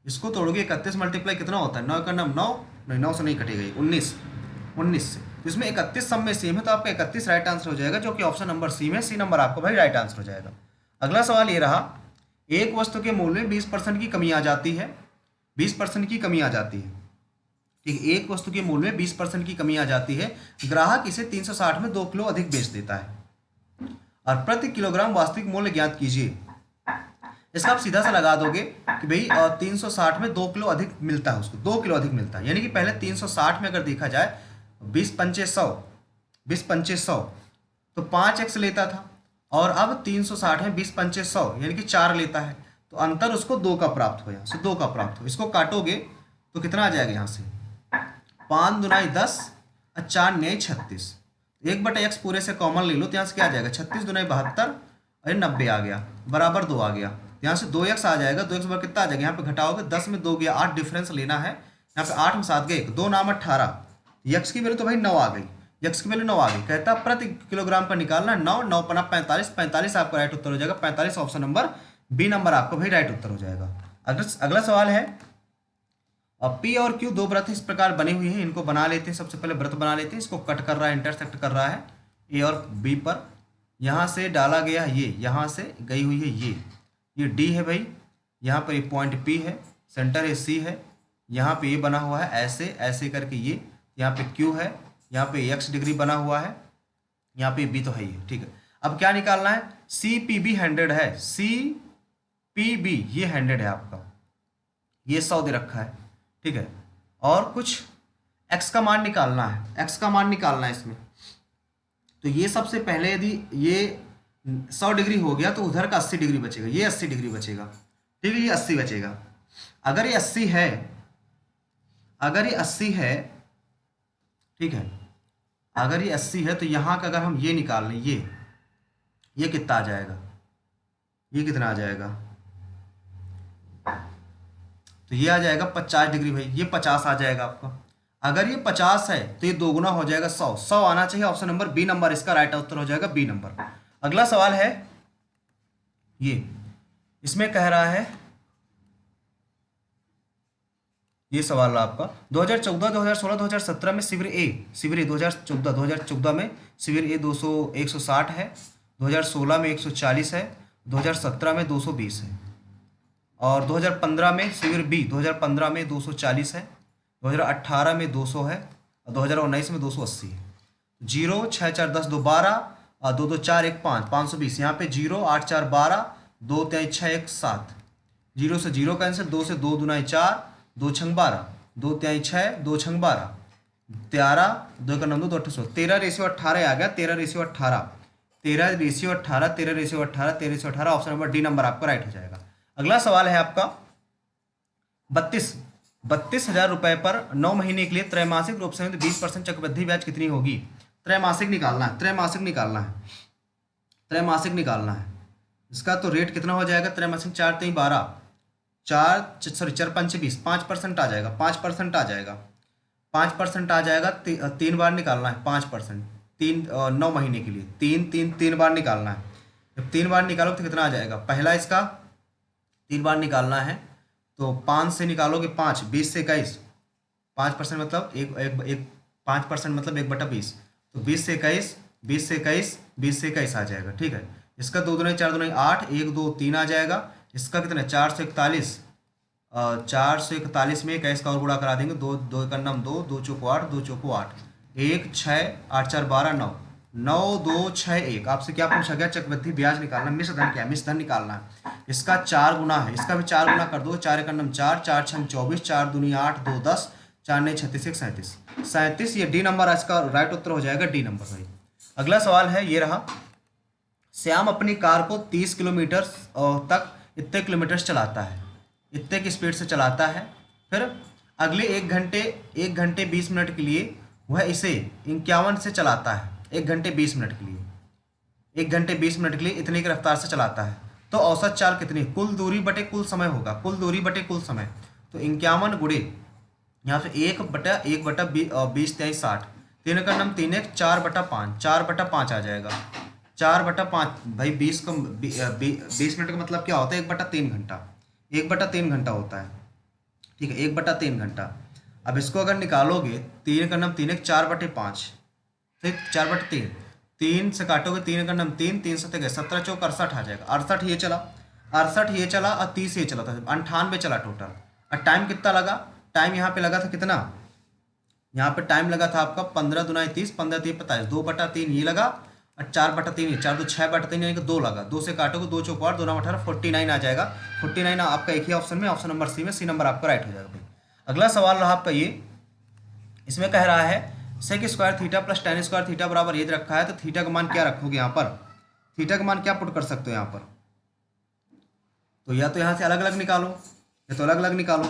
Speaker 1: इसको तोड़ोगे 31 × कितना होता है 9 का 9 9 से नहीं कटेगा, 19 से, इसमें 31 सब में सेम है, तो आपका 31 राइट आंसर हो जाएगा, जो कि ऑप्शन नंबर सी में, सी नंबर आपको भाई राइट आंसर हो जाएगा। अगला सवाल ये रहा, एक वस्तु के मूल्य में 20% की कमी आ जाती है, 20% की कमी आ जाती है। ठीक है, एक वस्तु के मूल्य में 20% की कमी आ जाती है, ग्राहक इसे 360 में 2 किलो अधिक बेच देता है और प्रति किलोग्राम वास्तविक मूल्य ज्ञात कीजिए। इसका आप सीधा सा लगा दोगे कि भाई 360 में 2 किलो अधिक मिलता है, उसको 2 किलो अधिक मिलता है, यानी कि पहले 360 में अगर देखा जाए 20 पंचे 100 तो 5x लेता था, और अब 360 में 20 पंचे 100 यानी कि 4 लेता है, तो अंतर उसको 2 का प्राप्त हो, यहाँ से 2 का प्राप्त हो। इसको काटोगे तो कितना आ जाएगा, यहाँ से 5 दूनाई 10 और 4 9 36, 1/x पूरे से कॉमन ले लो, तो यहाँ से क्या आ जाएगा 36 दूनाई 72 और 90 आ गया, बराबर 2 आ गया, यहाँ से 2x आ जाएगा, 2x बराबर कितना आ जाएगा, यहाँ पे घटाओगे 10 में 2 गया 8, डिफरेंस लेना है, यहाँ पे 8 में 7 गए, 2 नाम 18, यक्स की वैल्यू तो भाई 9 आ गई, यक्स की वैल्यू 9 आ गई। कहता प्रति किलोग्राम का निकालना 9 9 पना 45 आपका राइट उत्तर हो जाएगा, 45 ऑप्शन नंबर बी नंबर आपका भाई राइट उत्तर हो जाएगा। अगला सवाल है, पी और क्यू 2 वृत्त इस प्रकार बने हुए हैं, इनको बना लेते हैं। सबसे पहले वृत्त बना लेते हैं, इसको कट कर रहा है, इंटरसेक्ट कर रहा है ए और बी पर, यहाँ से डाला गया ये, यहाँ से गई हुई है ये डी है भाई, यहाँ पर ये पॉइंट पी है, सेंटर है सी है, यहाँ पे ये बना हुआ है ऐसे ऐसे करके ये, यहाँ पे क्यू है, यहाँ पे एक्स डिग्री बना हुआ है, यहाँ पे बी तो है ही है। ठीक है, अब क्या निकालना है, सी पी बी 100 है, सी पी बी ये 100 है आपका, ये 100 दे रखा है। ठीक है, और कुछ x का मान निकालना है, x का मान निकालना है इसमें, तो ये सबसे पहले यदि ये 100 डिग्री हो गया तो उधर का 80 डिग्री बचेगा, ये 80 डिग्री बचेगा। ठीक है, ये 80 बचेगा। अगर ये 80 है, अगर ये 80 है, ठीक है, अगर ये 80 है तो यहाँ का अगर हम ये निकाल लें, ये कितना आ जाएगा, ये कितना आ जाएगा, तो ये आ जाएगा 50 डिग्री भाई, ये 50 आ जाएगा आपका। अगर ये 50 है तो ये दोगुना हो जाएगा 100 आना चाहिए, ऑप्शन नंबर बी नंबर इसका राइट उत्तर हो जाएगा, बी नंबर। अगला सवाल है ये, इसमें कह रहा है, ये सवाल आपका 2014 2016 2017 में शिविर ए 2014 में शिविर ए 160 है, 2016 में 140 है, 2017 में 220 है, और 2015 में शिविर बी 2015 में 240 है, 2018 में 200 है, और 2019 में 280 है। 0 6 4 10 2 12 और 2 2 4 1 5 520, यहाँ पे 0 8 4 12 2 3 6 1 7, 0 से 0 कैंसिल, 2 से 2 दूना 4 2 छंग 12 2 3 6 2 छंग 12 13 2 का 9 2 18 13:18 आ गया, 13:18 13:18 ऑप्शन नंबर डी नंबर आपका राइट हो जाएगा। अगला सवाल है आपका 32,000 रुपए पर 9 महीने के लिए त्रैमासिक रूप से 20% चक्रवृद्धि ब्याज कितनी होगी। त्रैमासिक निकालना है, त्रैमासिक निकालना है। त्रैमासिक निकालना है इसका, तो रेट कितना हो जाएगा त्रैमासिक, 4 3 12, 4 पंचे 20, 5% आ जाएगा, 5% आ जाएगा, 5% आ जाएगा। 3 बार निकालना है 5%, 9 महीने के लिए 3 बार निकालना है। जब 3 बार निकालोगे तो कितना आ जाएगा, पहला इसका 3 बार निकालना है तो 5 से निकालोगे 5, 20 से 21, 5% मतलब एक 5% मतलब 1/20, तो 20 से 21, 20 से 21 आ जाएगा। ठीक है, इसका 2 दूनी 4 दूनी 8, 1 2 3 आ जाएगा। इसका कितना 441, 441 में 21 का और गुणा करा देंगे, 2 2 का नम 2, 2 चौको 8, 2 चौको 8, 1 6 8 4 12 9, 9 2 6 1। आपसे क्या पूछा गया, चक्रवृद्धि ब्याज निकालना, मिश्र धन क्या है, मिश्र धन निकालना है। इसका 4 गुना है, इसका भी 4 गुना कर दो, 4 का नम 4, 4 6 24, 4 दूनी 8, 2 10, 4 9 36, 1 37, 37। ये डी नंबर इसका राइट उत्तर हो जाएगा, डी नंबर भाई। अगला सवाल है ये रहा, श्याम अपनी कार को 30 किलोमीटर तक इतने किलोमीटर चलाता है, इतने की स्पीड से चलाता है। फिर अगले 1 घंटे 20 मिनट के लिए वह इसे 51 से चलाता है, 1 घंटे 20 मिनट के लिए, 1 घंटे 20 मिनट के लिए इतने की रफ्तार से चलाता है, तो औसत चाल कितनी, कुल दूरी बटे कुल समय होगा, कुल दूरी बटे कुल समय। तो 51 गुणे यहाँ से 1/20 23 60, 3 का नम 3 1, 4/5, 4/5 आ जाएगा, 4/5 भाई। 20 मिनट का मतलब क्या होता है, 1/3 घंटा, 1/3 घंटा होता है। ठीक है, 1/3 घंटा। अब इसको अगर निकालोगे, 3 का नम 3 1, 4/5, फिर 4/3, 3 से काटोगे, 3 का नम 3, 3 7 गए 17 चौक 68 आ जाएगा। 68 ये चला, 68 ये चला और 30 ये चला था, 98 चला टोटल। और टाइम कितना लगा, टाइम यहाँ पे लगा था कितना, यहाँ पे टाइम लगा था आपका 15 दूना 30, 15 3 45, 2/3 ये लगा और 4/3 ये 4 2 6/3 यानी कि 2 लगा, 2 से काटोगे 2 चौक 8, 2 9 18, 49 आ जाएगा। 49 आपका एक ही ऑप्शन में, ऑप्शन नंबर सी में, सी नंबर आपका राइट हो जाएगा भाई। अगला सवाल रहा आपका ये, इसमें कह रहा है sec square theta plus tan square theta बराबर ये रखा है, तो थीटा का मान क्या रखोगे यहाँ पर, थीटा का मान क्या पुट कर सकते हो यहाँ पर, तो या तो यहाँ से अलग अलग निकालो या तो अलग अलग निकालो।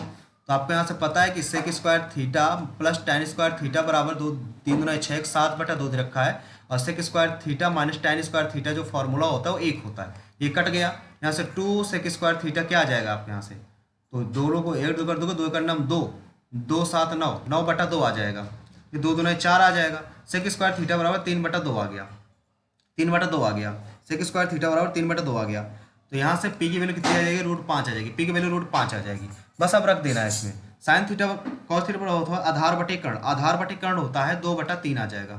Speaker 1: तो आपको यहाँ से पता है कि sec square theta plus tan square theta बराबर 2 3 दूना 6 7/2 दे रखा है, और sec square theta minus tan square theta जो फॉर्मूला होता है वो 1 होता है, ये कट गया। यहाँ से 2 सेक स्क्वायर थीटा क्या आ जाएगा आप यहाँ से, तो दोनों को 1 2 कर दोगे, 2 का नाम 2, 2 7 9, 9/2 आ जाएगा, ये 2 दूना 4 आ जाएगा। सेक स्क्वायर थीटा बराबर 3/2 आ गया, 3/2 आ गया, सेक स्क्वायर थीटा बराबर 3/2 आ गया। तो यहाँ से पी की वैल्यू कितनी आ जाएगी, √5 आ जाएगी, पी की वैल्यू √5 आ जाएगी। बस अब रख देना है इसमें। साइन थीटा कॉस थीटा बड़ा होता है आधार बटे कर्ण, आधार बटे कर्ण होता है 2/3 आ जाएगा,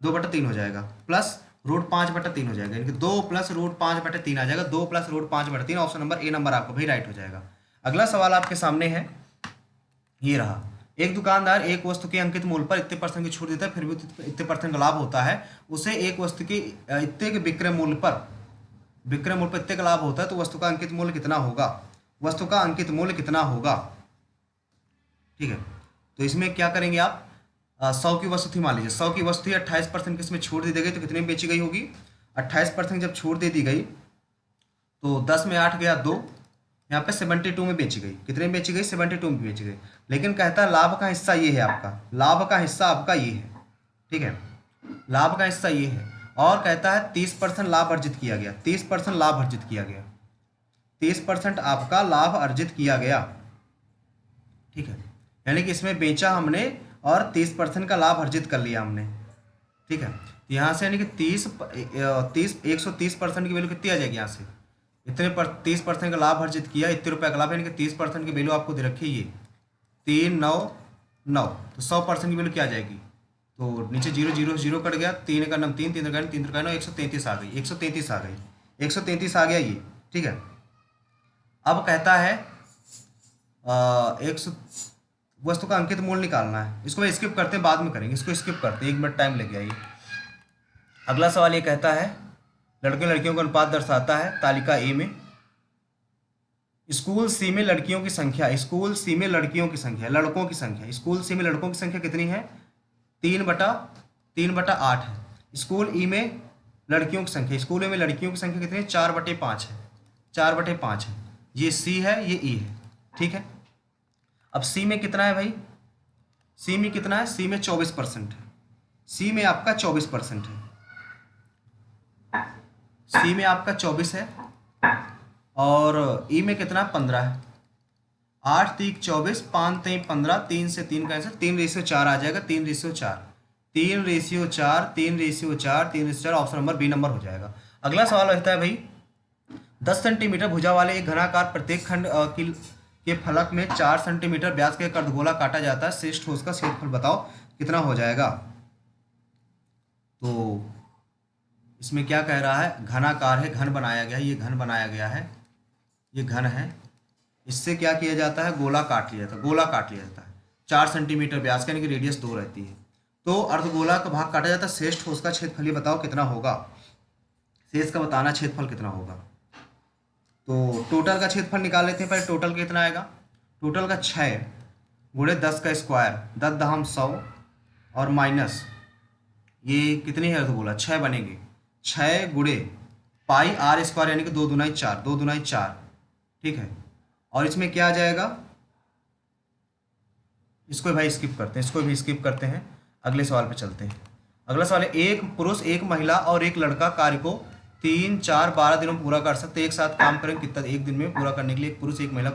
Speaker 1: 2/3 हो जाएगा, प्लस √5/3 हो जाएगा, यानी कि 2 + √5/3 आ जाएगा, 2 + √5/3। ऑप्शन नंबर ए नंबर आपको भाई राइट हो जाएगा। अगला सवाल आपके सामने है, ये रहा, एक दुकानदार एक वस्तु के अंकित मूल्य पर इतने % की छूट देता है, फिर भी इतने % का लाभ होता है, उसे एक वस्तु की इतने के विक्रय मूल्य पर इतने का लाभ होता है, तो वस्तु का अंकित मूल्य कितना होगा, वस्तु का अंकित मूल्य कितना होगा। ठीक है, तो इसमें क्या करेंगे आप, 100 की वस्तु थी, मान लीजिए 100 की वस्तु थी, 28% की इसमें छूट दे दी गई, तो कितने में बेची गई होगी, 28% जब छूट दे दी गई तो 10 में 8 गया 2, यहाँ पे 72 में बेची गई, कितने में बेची गई, 72 में बेची गई। लेकिन कहता है लाभ का हिस्सा ये है आपका, लाभ का हिस्सा आपका ये है, ठीक है, लाभ का हिस्सा ये है, और कहता है 30% लाभ अर्जित किया गया, 30% लाभ अर्जित किया गया, 30% आपका लाभ अर्जित किया गया। ठीक है, यानी कि इसमें बेचा हमने और 30% का लाभ अर्जित कर लिया हमने। ठीक है, तो यहाँ से यानी कि 130% की वैल्यू कितनी आ जाएगी, यहाँ से इतने पर 30% का लाभ अर्जित किया, इतने रुपए का लाभ, यानी कि 30% की वैल्यू आपको दे रखी है ये 399, तो 100% की वैल्यू क्या आ जाएगी, तो नीचे 0 0 0 कट गया, 3 का नाम 3 3 का 3 का 9, 133 आ गई, 133 आ गई, 133 आ गया ये। ठीक है, अब कहता है 100 वस्तु का अंकित मूल्य निकालना है, इसको स्किप करते हैं, बाद में करेंगे, इसको स्किप करते हैं, 1 मिनट टाइम लग गया ये। अगला सवाल ये कहता है लड़के लड़कियों का अनुपात दर्शाता है तालिका ए में, स्कूल सी में लड़कियों की संख्या, स्कूल सी में लड़कियों की संख्या, लड़कों की संख्या, स्कूल सी में लड़कों की संख्या कितनी है, 3/8 है। स्कूल ई में लड़कियों की संख्या, स्कूल ए में लड़कियों की संख्या कितनी है, 4/5 है, 4/5 है। ये सी है, ये ई है। ठीक है, अब सी में कितना है भाई, सी में कितना है, सी में 24% है, सी में आपका 24% है। सी में आपका 24 है और ई में कितना 15 है। 8 3 24, 5 3 15, 3 से 3 का आंसर 3:4 आ जाएगा। 3:4, 3:4, 3:4, 3:4, ऑप्शन नंबर बी नंबर हो जाएगा। अगला सवाल रहता है भाई, 10 सेंटीमीटर भुजा वाले एक घनाकार प्रत्येक खंड के फलक में 4 सेंटीमीटर व्यास का एक अर्धगोला काटा जाता है, शेष ठोस का क्षेत्रफल बताओ कितना हो जाएगा। तो इसमें क्या कह रहा है, घनाकार है, घन बनाया गया है, ये घन बनाया गया है, ये घन है, इससे क्या किया जाता है, गोला काट लिया जाता है, गोला काट लिया जाता है 4 सेंटीमीटर व्यास का, यानी कि रेडियस 2 रहती है। तो अर्धगोला का भाग काटा जाता है, शेष ठोस का क्षेत्रफल बताओ कितना होगा। शेष का बताना क्षेत्रफल कितना होगा। तो टोटल का क्षेत्रफल निकाल लेते हैं पहले। टोटल कितना आएगा, टोटल का 6 गुणे 10 का स्क्वायर, 10 दहम 100 और माइनस ये कितनी है अर्धगोला 6 बनेंगे, 6 गुणे पाई आर स्क्वायर यानी कि 2 दूनाई 4, 2 दूनाई 4, ठीक है। और इसमें क्या आ जाएगा, इसको भाई स्किप करते हैं, इसको भी स्किप करते हैं, अगले सवाल पे चलते हैं। अगला सवाल है, एक पुरुष एक महिला और एक लड़का कार्य को 3 4 12 दिनों में पूरा कर सकते, एक साथ काम करें कितना, एक दिन में पूरा करने के लिए एक पुरुष एक महिला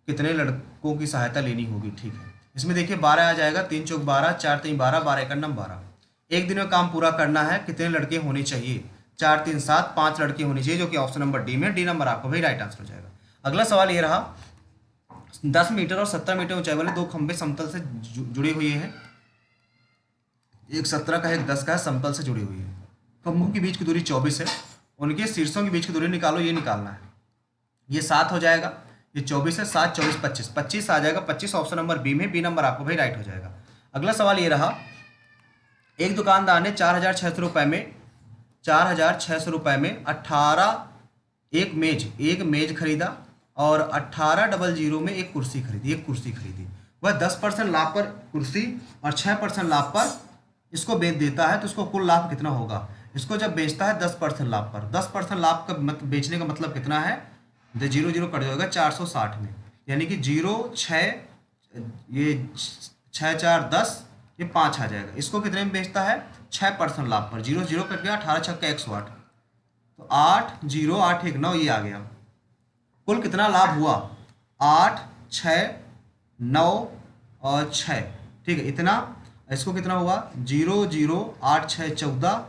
Speaker 1: कितने लड़कों की सहायता लेनी होगी, ठीक है। इसमें देखिए 12 आ जाएगा, 3 चौक 12, 4 3 12, 12 एक नम 12। एक दिन में काम पूरा करना है, कितने लड़के होने चाहिए, 4 3 7, 5 लड़के होने चाहिए, जो कि ऑप्शन नंबर डी में, डी नंबर आपको भाई राइट आंसर हो जाएगा। अगला सवाल ये रहा, 10 मीटर और 70 मीटर ऊंचाई वाले 2 खंभे समतल से जुड़े हुए हैं, एक 17 का एक 10 का है, समतल से जुड़ी हुई है। खंभों के बीच की दूरी 24 है, उनके शीर्षों के बीच की दूरी निकालो, ये निकालना है। ये 7 हो जाएगा, ये 24 है, 7 24 25, 25 आ जाएगा, 25 ऑप्शन नंबर बी में, बी नंबर आपको भाई राइट हो जाएगा। अगला सवाल ये रहा, एक दुकानदार ने 4,600 रुपये में 4,600 रुपये में 18 एक मेज खरीदा और 1800 में एक कुर्सी खरीदी। वह 10% लाभ पर कुर्सी और 6% लाभ पर इसको बेच देता है, तो उसको कुल लाभ कितना होगा। इसको जब बेचता है 10% लाभ पर, 10% लाभ का बेचने का मतलब कितना है, 0 0 कट जाएगा 460 में, यानी कि 0 6 ये 6 4 10, ये 5 आ जाएगा। इसको कितने में बेचता है, 6% लाभ पर, 0 0 कट गया, 18 6 108, तो 8 0 8 1 9 ये आ गया। कुल कितना लाभ हुआ, 8 6 9 और 6, ठीक है, इतना। इसको कितना हुआ, 0 0 8 6 14,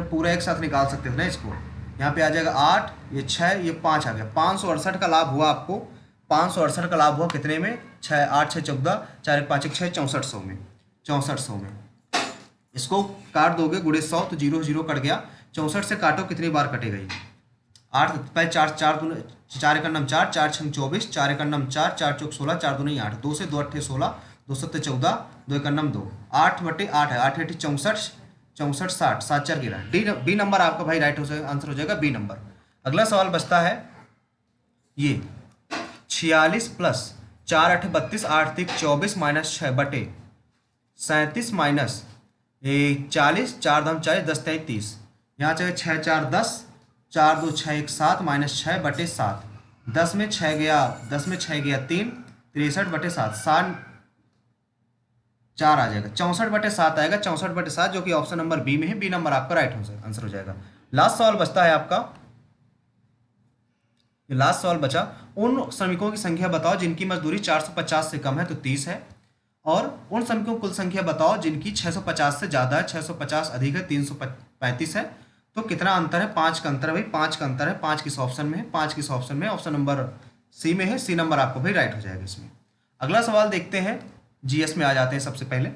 Speaker 1: पूरा एक साथ निकाल सकते थे ना इसको। यहाँ पे आ जाएगा 8, ये 6, ये 5 आ गया, 568 का लाभ हुआ आपको। 568 का लाभ हुआ कितने में, 6 8 6 14, 4 1 5 1 6, 6400 में, 6400 में। इसको काट दोगे गुणे 100, तो 0 0 कट गया, 64 से काटो कितनी बार कटेगा ये, 8 पहले 4 4 एक नम 4, 4 6 24, 4 एक नम 4, 4 चौक 16, 4 दूनी 8, 2 से 2 8 16, 2 7 14, 2 एक नम 2, 8 बटे 8 है, 8 8 64, 64 60, 7 4 11, डी बी नंबर आपका भाई राइट आंसर हो जाएगा, बी नंबर। अगला सवाल बचता है ये 46 प्लस 4 8 32, 8 3 24 माइनस 6 बटे 37 माइनस 40, 4 दाम 40, 10 3 30, यहाँ चाहिए 6 4 10, 4 2 6 1 7 माइनस 6 बटे 7, 10 में 6 गया 3, 63 बटे 7, 7 4 आ जाएगा, 64 बटे 7 आएगा, 64 बटे 7, जो कि ऑप्शन नंबर बी में है, बी नंबर आपका राइट आंसर हो जाएगा। लास्ट सवाल बचता है आपका, ये लास्ट सवाल बचा, उन श्रमिकों की संख्या बताओ जिनकी मजदूरी 450 से कम है, तो 30 है, और उन श्रमिकों की कुल संख्या बताओ जिनकी 650 से ज़्यादा है, 650 अधिक है, 335 है, तो कितना अंतर है, 5 का अंतर है भाई, 5 का अंतर है। 5 किस ऑप्शन में है, 5 किस ऑप्शन में, ऑप्शन नंबर सी में है, सी नंबर आपको भाई राइट हो जाएगा इसमें। अगला सवाल देखते हैं, जीएस में आ जाते हैं। सबसे पहले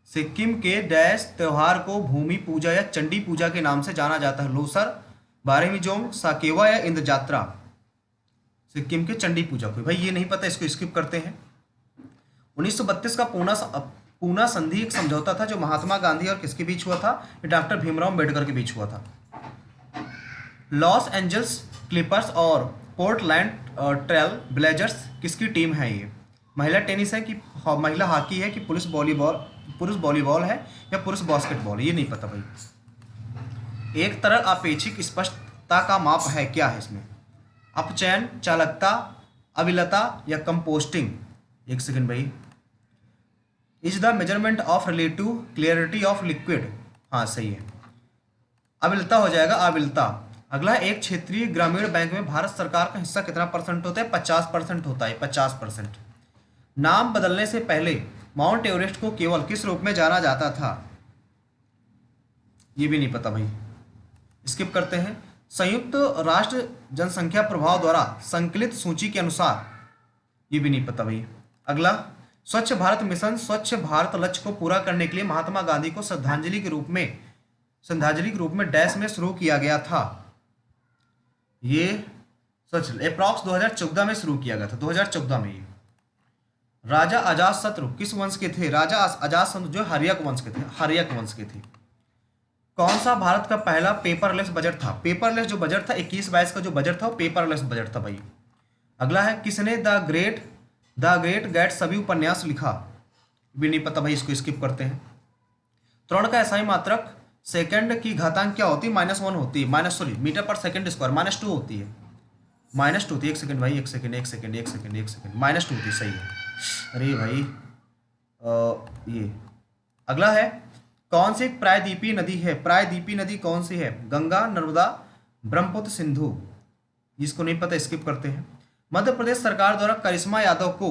Speaker 1: सिक्किम के डैश त्योहार को भूमि पूजा या चंडी पूजा के नाम से जाना जाता है, लोसर, 12वीं जोम, साकेवा या इंद्र जात्रा। सिक्किम के चंडी पूजा को भाई ये नहीं पता, इसको स्किप करते हैं। 1932 का पूना संधि एक समझौता था जो महात्मा गांधी और किसके बीच हुआ था, ये डॉक्टर भीमराव अम्बेडकर के बीच हुआ था। लॉस एंजल्स क्लिपर्स और पोर्टलैंड ट्रेल ब्लेजर्स किसकी टीम है, ये महिला टेनिस है कि महिला हॉकी है कि पुरुष वॉलीबॉल है या पुरुष बास्केटबॉल, ये नहीं पता भाई। एक तरल अपेक्षिक स्पष्टता का माप है, क्या है इसमें, अपचयन, चालकता, अविलता या कंपोस्टिंग। एक सेकंड भाई, is the measurement of relative clarity of liquid. हाँ सही है, अविलता हो जाएगा, अविलता। अगला, एक क्षेत्रीय ग्रामीण बैंक में भारत सरकार का हिस्सा कितना परसेंट होता है? 50% होता है, 50%। नाम बदलने से पहले माउंट एवरेस्ट को केवल किस रूप में जाना जाता था? ये भी नहीं पता भाई, स्किप करते हैं। संयुक्त राष्ट्र जनसंख्या प्रभाव द्वारा संकलित सूची के अनुसार, ये भी नहीं पता भाई। अगला, स्वच्छ भारत मिशन स्वच्छ भारत लक्ष्य को पूरा करने के लिए महात्मा गांधी को श्रद्धांजलि के रूप में डैश में शुरू किया गया था। ये स्वच्छ अप्रॉक्स 2014 में शुरू किया गया था, 2014 में। ये राजा अजातशत्रु किस वंश के थे? राजा अजातशत्रु जो हर्यक वंश के थे, हर्यक वंश के थे। कौन सा भारत का पहला पेपरलेस बजट था? पेपरलेस जो बजट था 21-22 का जो बजट था वो पेपरलेस बजट था भाई। अगला है, किसने द ग्रेट गैट्सबी उपन्यास लिखा? भी नहीं पता भाई, इसको स्किप करते हैं। त्वरण का एसआई मात्रक सेकंड की घातांक क्या होती है? -1 होती है, मीटर पर सेकंड स्क्वायर, -2 होती है, -2 होती है। एक सेकंड भाई, एक सेकंड, -2 होती है, सही है। अरे भाई ये अगला है, कौन सी प्रायद्वीपीय नदी है? प्रायद्वीपीय नदी कौन सी है? गंगा, नर्मदा, ब्रह्मपुत्र, सिंधु। जिसको नहीं पता स्किप करते हैं। मध्य प्रदेश सरकार द्वारा करिश्मा यादव को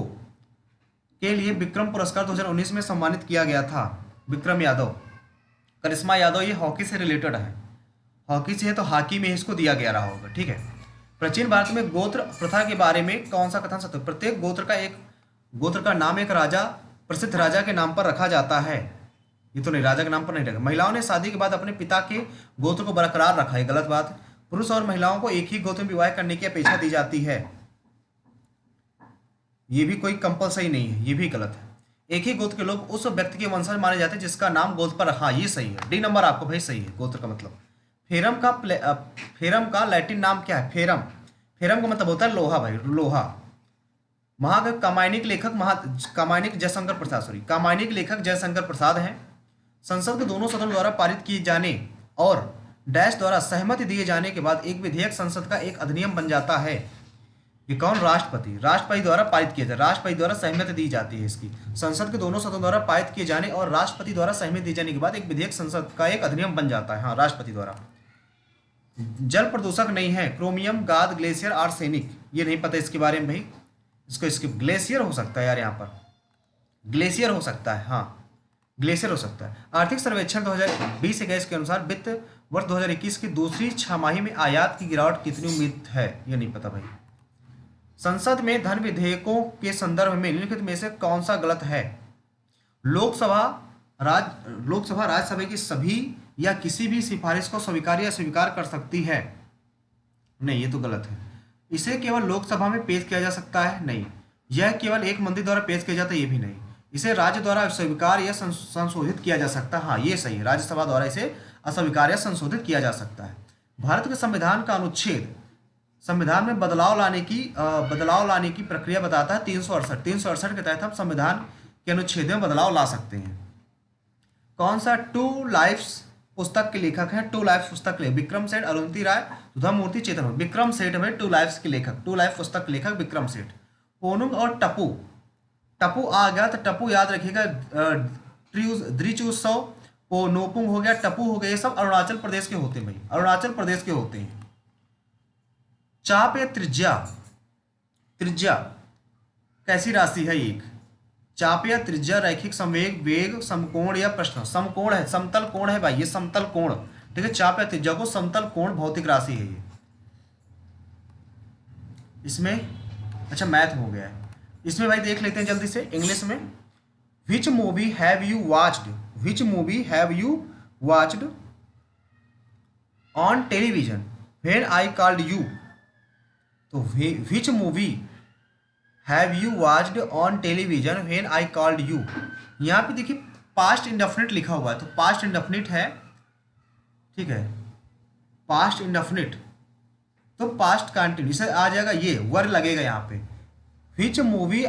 Speaker 1: के लिए विक्रम पुरस्कार 2019 में सम्मानित किया गया था। विक्रम यादव, करिश्मा यादव, ये हॉकी से रिलेटेड है, हॉकी से है तो हॉकी में इसको दिया गया रहा होगा, ठीक है। प्राचीन भारत में गोत्र प्रथा के बारे में कौन सा कथन सत्य? प्रत्येक गोत्र का नाम एक राजा, प्रसिद्ध राजा के नाम पर रखा जाता है। ये तो नहीं, राजा के नाम पर नहीं रखा। महिलाओं ने शादी के बाद अपने पिता के गोत्र को बरकरार रखा है, गलत बात। पुरुष और महिलाओं को एक ही गोत्र में विवाह करने की अपेक्षा दी जाती है, ये भी कोई कंपलसरी नहीं है, ये भी गलत है। एक ही गोत्र के लोग उस व्यक्ति के वंशज माने जाते हैं जिसका नाम गोत्र पर रखा, ये सही है। डी नंबर आपको भाई सही है, गोत्र का मतलब। फेरम का लैटिन नाम क्या है? फेरम का मतलब होता है लोहा भाई, लोहा। कामायनिक लेखक जयशंकर प्रसाद हैं। संसद के दोनों सदनों द्वारा पारित किए जाने और डैश द्वारा सहमति दिए जाने के बाद एक विधेयक संसद का एक अधिनियम बन जाता है। ये कौन? राष्ट्रपति द्वारा पारित किया जाए, राष्ट्रपति द्वारा सहमति दी जाती है इसकी। संसद के दोनों सदनों द्वारा पारित किए जाने और राष्ट्रपति द्वारा सहमति दिए जाने के बाद एक विधेयक संसद का एक अधिनियम बन जाता है, हाँ, राष्ट्रपति द्वारा। जल प्रदूषक नहीं है, क्रोमियम, गाद, ग्लेशियर, आर्सेनिक। ये नहीं पता इसके बारे में भाई, इसको स्किप। ग्लेशियर हो सकता है यार, यहाँ पर ग्लेशियर हो सकता है, हाँ ग्लेशियर हो सकता है। आर्थिक सर्वेक्षण 2020-21 के अनुसार वित्त वर्ष 2021 की दूसरी छमाही में आयात की गिरावट कितनी उम्मीद है? ये नहीं पता भाई। संसद में धन विधेयकों के संदर्भ में निम्नलिखित में से कौन सा गलत है? लोकसभा राज्यसभा की सभी या किसी भी सिफारिश को स्वीकार या अस्वीकार कर सकती है? नहीं, ये तो गलत है। इसे केवल लोकसभा में पेश किया जा सकता है? नहीं। यह केवल एक मंत्री द्वारा पेश किया जाता है? ये भी नहीं। इसे राज्य द्वारा स्वीकार या संशोधित किया जा सकता है? हाँ, ये सही है, राज्यसभा द्वारा इसे अस्वीकार या संशोधित किया जा सकता है। भारत के संविधान का अनुच्छेद संविधान में बदलाव लाने की प्रक्रिया बताता है 368 के तहत हम संविधान के अनुच्छेद में बदलाव ला सकते हैं। कौन सा टू लाइफ्स पुस्तक के लेखक हैं? टू लाइफ पुस्तक के विक्रम सेठ, अरुंधति राय, सुधा मूर्ति, चेतन। विक्रम सेठ में टू लाइफ्स के लेखक, टू लाइफ पुस्तक के लेखक विक्रम सेठ। पोनुंग और टपू आ गया तो टपू याद रखिएगा, द्रिचुत्सव, पोनोपुंग हो गया, टपू हो गया, ये सब अरुणाचल प्रदेश के होते हैं भाई, अरुणाचल प्रदेश के होते हैं। चाप या त्रिज्या कैसी राशि है? एक चाप या त्रिज्या रैखिक संवेग, वेग, समकोण या प्रश्न? समकोण है, समतल कोण है भाई, ये समतल कोण, ठीक है। चाप या त्रिज्या को समतल कोण भौतिक राशि है ये। इसमें अच्छा मैथ हो गया है, इसमें भाई देख लेते हैं जल्दी से इंग्लिश में। Which movie have you watched on television when I called you? तो which movie have you watched on television when I called you? यहाँ पे देखिए पास्ट इंडेफिनिट लिखा हुआ है, तो पास्ट इंडेफिनिट है, ठीक है, पास्ट इंडेफिनिट, तो पास्ट कंटिन्यूस आ जाएगा, ये वर लगेगा यहाँ पे। Which movie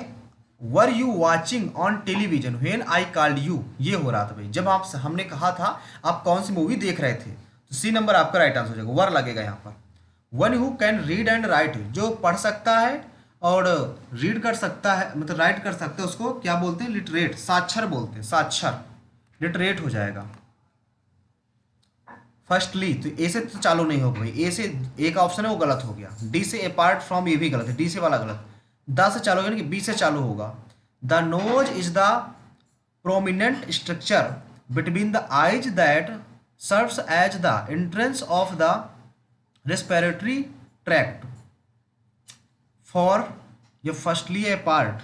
Speaker 1: were you watching on television when I called you? ये हो रहा था भाई जब हमने कहा था आप कौन सी मूवी देख रहे थे, तो सी नंबर आपका राइट आंसर हो जाएगा, वर लगेगा यहाँ पर। One who can read and right, जो पढ़ सकता है और रीड कर सकता है, मतलब राइट कर सकते हैं, उसको क्या बोलते हैं? लिटरेट, साक्षर बोलते हैं, साक्षर, लिटरेट हो जाएगा। फर्स्टली, तो ए से तो चालू नहीं होगा भाई, ए से, ए का ऑप्शन है वो गलत हो गया। डी से अपार्ट फ्रॉम ये भी गलत है, डी से वाला गलत। द से चालू होगा यानी कि बी से चालू होगा। The nose is the prominent structure between the eyes that serves as the entrance of the respiratory tract for, ये फर्स्टली ए पार्ट,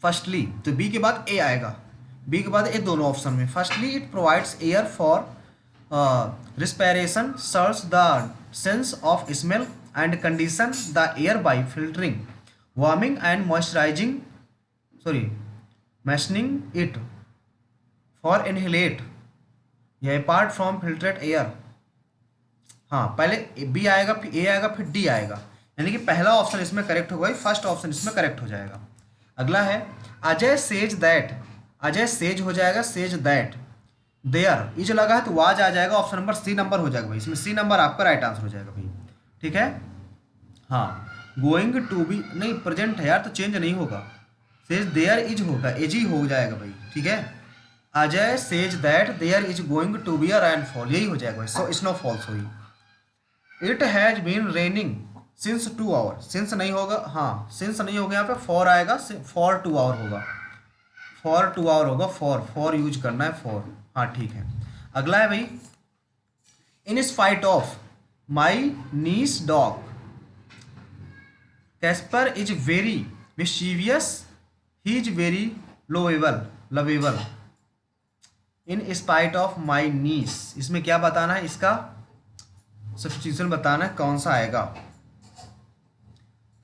Speaker 1: फर्स्टली तो बी के बाद ए आएगा, बी के बाद ए दोनों ऑप्शन में। Firstly it provides air for respiration, serves the sense of smell and condition the air by filtering, warming and moisturizing, moistening it for inhalate या apart from filtered air। हाँ, पहले बी आएगा, फिर ए आएगा, फिर डी आएगा, यानी कि पहला ऑप्शन इसमें करेक्ट होगा, फर्स्ट ऑप्शन इसमें करेक्ट हो जाएगा। अगला है Ajay says that, Ajay says हो जाएगा सेज दैट, देयर इज लगा है तो वाज आ जाएगा, ऑप्शन नंबर सी नंबर हो जाएगा भाई, इसमें सी नंबर आपका राइट आंसर हो जाएगा भाई, ठीक है। हाँ, गोइंग टू बी नहीं, प्रेजेंट है यार तो चेंज नहीं होगा, सेज देयर इज होगा, एज ही हो जाएगा भाई, ठीक है। Ajay says that there is going to be a rainfall, यही हो जाएगा भाई, सो स्नोफॉल्स हुई। It has been raining since 2 hour, since नहीं होगा, हाँ सिंस नहीं होगा, यहाँ पे फॉर आएगा, फॉर 2 आवर होगा, फॉर 2 आवर होगा, फॉर यूज करना है, फॉर, हाँ ठीक है। अगला है भाई, in spite of my niece dog Casper is very mischievous, he is very lovable. In spite of my niece, इसमें क्या बताना है, इसका सब्स्टिट्यूशन बताना है, कौन सा आएगा।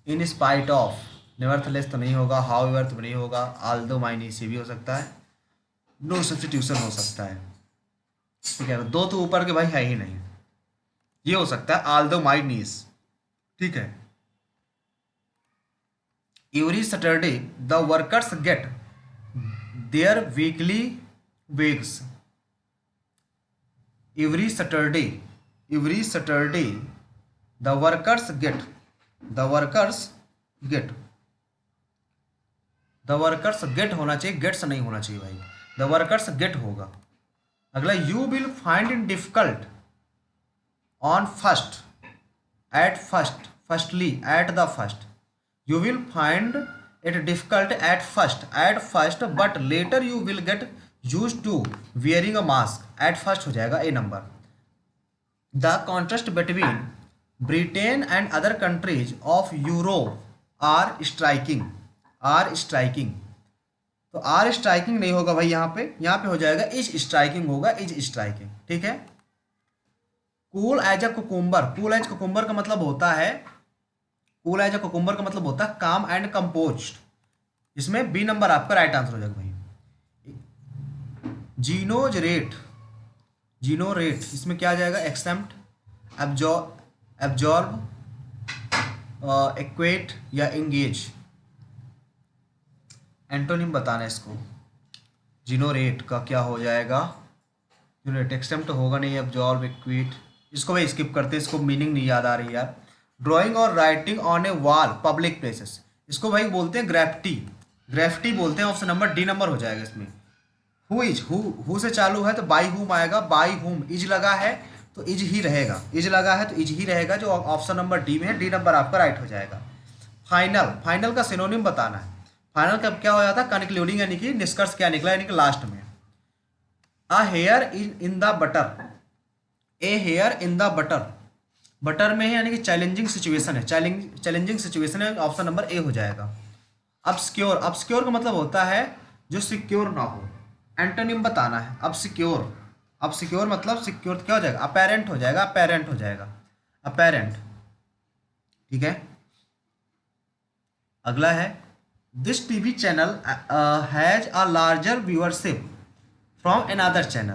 Speaker 1: इन स्पाइट ऑफ, नेवरथलेस तो नहीं होगा, हाउएवर तो नहीं होगा, आल्दो माई नीस ये भी हो सकता है, नो सब्स्टिट्यूशन हो सकता है, ठीक है। दो तो ऊपर के भाई है ही नहीं, ये हो सकता है आल्दो माई नीस, ठीक है। Every Saturday the workers get their weekly wages, every Saturday the workers get, होना चाहिए, गेट्स नहीं होना चाहिए भाई, द वर्कर्स गेट होगा। अगला, you will find in difficult on first, firstly at the first, you will find it difficult at first but later you will get use to wearing a mask, at first हो जाएगा A number. The contrast between Britain and other countries of Europe are striking, तो are striking नहीं होगा भाई, यहाँ पे हो जाएगा इज स्ट्राइकिंग होगा, इज स्ट्राइकिंग, ठीक है। Cool as a cucumber, cool as cucumber का मतलब होता है, काम एंड कंपोज्ड, इसमें बी नंबर आपका राइट आंसर हो जाएगा भाई। जीनो रेट, इसमें क्या आ जाएगा, एक्सेप्ट, एब्जॉर्ब, इक्वेट या एंगेज, एंटोनिम बताना है इसको। जीनोरेट का क्या हो जाएगा, जीनोरेट एक्सटेम्प्ट होगा नहीं, एब्जॉर्ब, इक्वेट, इसको भाई स्किप करते हैं, इसको मीनिंग नहीं याद आ रही यार। ड्राइंग और writing on A wall public places, इसको भाई बोलते हैं ग्रेफिटी बोलते हैं, ऑप्शन नंबर डी नंबर हो जाएगा इसमें। हु इज, हु से चालू है तो बाई हुम आएगा, बाई हुम, इज लगा है तो इज ही रहेगा, जो ऑप्शन नंबर डी में है, डी नंबर आपका राइट हो जाएगा। फाइनल का सिनोनिम बताना है, फाइनल का क्या हो जाता है, कंक्लूडिंग यानी कि निष्कर्ष क्या निकला, यानी कि लास्ट में। A here in the butter, A here in the butter में है, यानी कि चैलेंजिंग सिचुएशन है, चैलेंजिंग सिचुएशन है, ऑप्शन नंबर ए हो जाएगा। अपस्क्योर का मतलब होता है जो सिक्योर ना हो, एंटोनिम बताना है। अपसिक्योर मतलब सिक्योर क्या हो जाएगा, अपेरेंट हो जाएगा, अपेरेंट, ठीक है। अगला है, this TV channel has a larger viewership from another channel,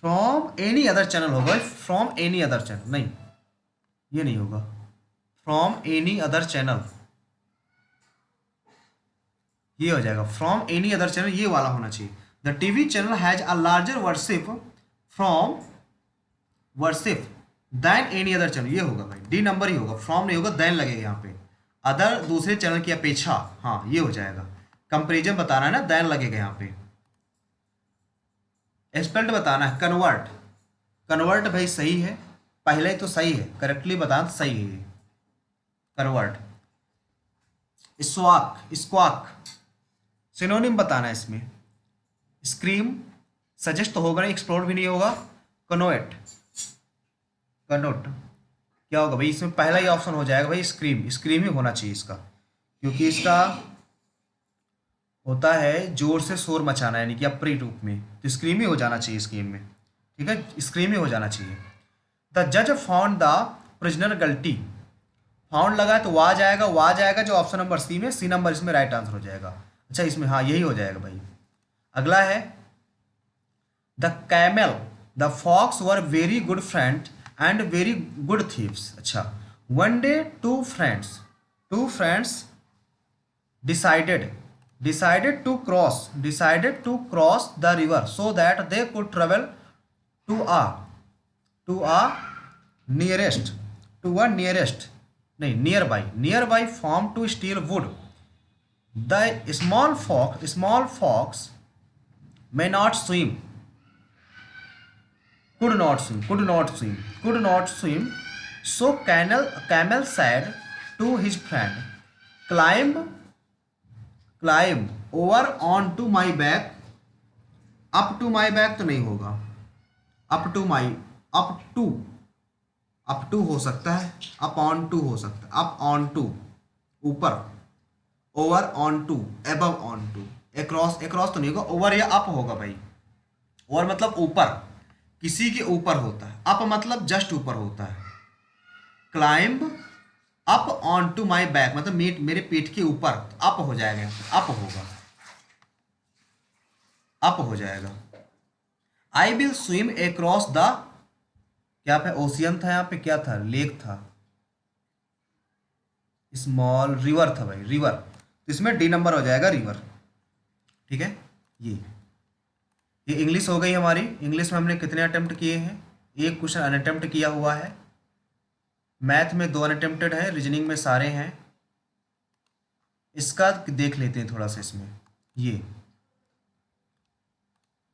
Speaker 1: from any other channel होगा, फ्रॉम एनी अदर चैनल नहीं, ये नहीं होगा, फ्रॉम एनी अदर चैनल, ये हो जाएगा, फ्रॉम एनी अदर चैनल, ये वाला होना चाहिए। The TV channel has a larger worship than any other channel, ये होगा भाई, डी नंबर ही होगा, फ्रॉम नहीं होगा, देन लगेगा यहाँ पे, अदर दूसरे चैनल की अपेक्षा, हाँ ये हो जाएगा, कंपेरिजन बताना है ना, देन लगेगा यहाँ पे। स्पेल्ड बताना है, कन्वर्ट, कन्वर्ट भाई सही है, पहले ही तो सही है, करेक्टली बताना तो सही है, कन्वर्ट। स्क्वाक, स्क्वाक सिनोनिम बताना है इसमें, स्क्रीम सजेस्ट तो होगा नहीं, एक्सप्लोर भी नहीं होगा, कनोएट, कनोट क्या होगा भाई, इसमें पहला ही ऑप्शन हो जाएगा भाई, स्क्रीम, स्क्रीम ही होना चाहिए इसका, क्योंकि इसका होता है जोर से शोर मचाना, यानी कि अप्रिय रूप में, तो स्क्रीम ही हो जाना चाहिए इस गेम में, ठीक है, स्क्रीम ही हो जाना चाहिए। द जज फाउंड द प्रिजनर गल्टी, फाउंड लगा है तो वह जाएगा, वह जाएगा जो ऑप्शन नंबर सी में, सी नंबर इसमें राइट आंसर हो जाएगा। अच्छा इसमें हाँ यही हो जाएगा भाई। अगला है the camel the fox were very good friend and very good thieves. अच्छा, one day two friends decided to cross the river so that they could travel to a nearest nearby farm to steal wood. The small fox may not swim could not swim, so camel said to his friend, climb over on to my back, up to my back तो नहीं होगा, up to हो सकता है, up on to हो सकता है, up on to ऊपर, over on to, above on to, across तो नहीं होगा, over या up होगा भाई, over मतलब ऊपर, किसी के ऊपर होता है, up मतलब जस्ट ऊपर होता है, climb up on to my back मतलब मेरे पेट के ऊपर, अप हो जाएगा, अप होगा, अप हो जाएगा। I will swim across the, क्या पे ओशियन था, यहाँ पे क्या था, लेक था, स्मॉल रिवर था भाई, रिवर, तो इसमें डी नंबर हो जाएगा, रिवर, ठीक है। ये इंग्लिश हो गई हमारी। इंग्लिश में हमने कितने अटेम्प्ट किए हैं, एक क्वेश्चन अनअटेम्प्ट किया हुआ है, मैथ में 2 अनअटेम्प्टेड है, रीजनिंग में सारे हैं। इसका देख लेते हैं थोड़ा सा, इसमें ये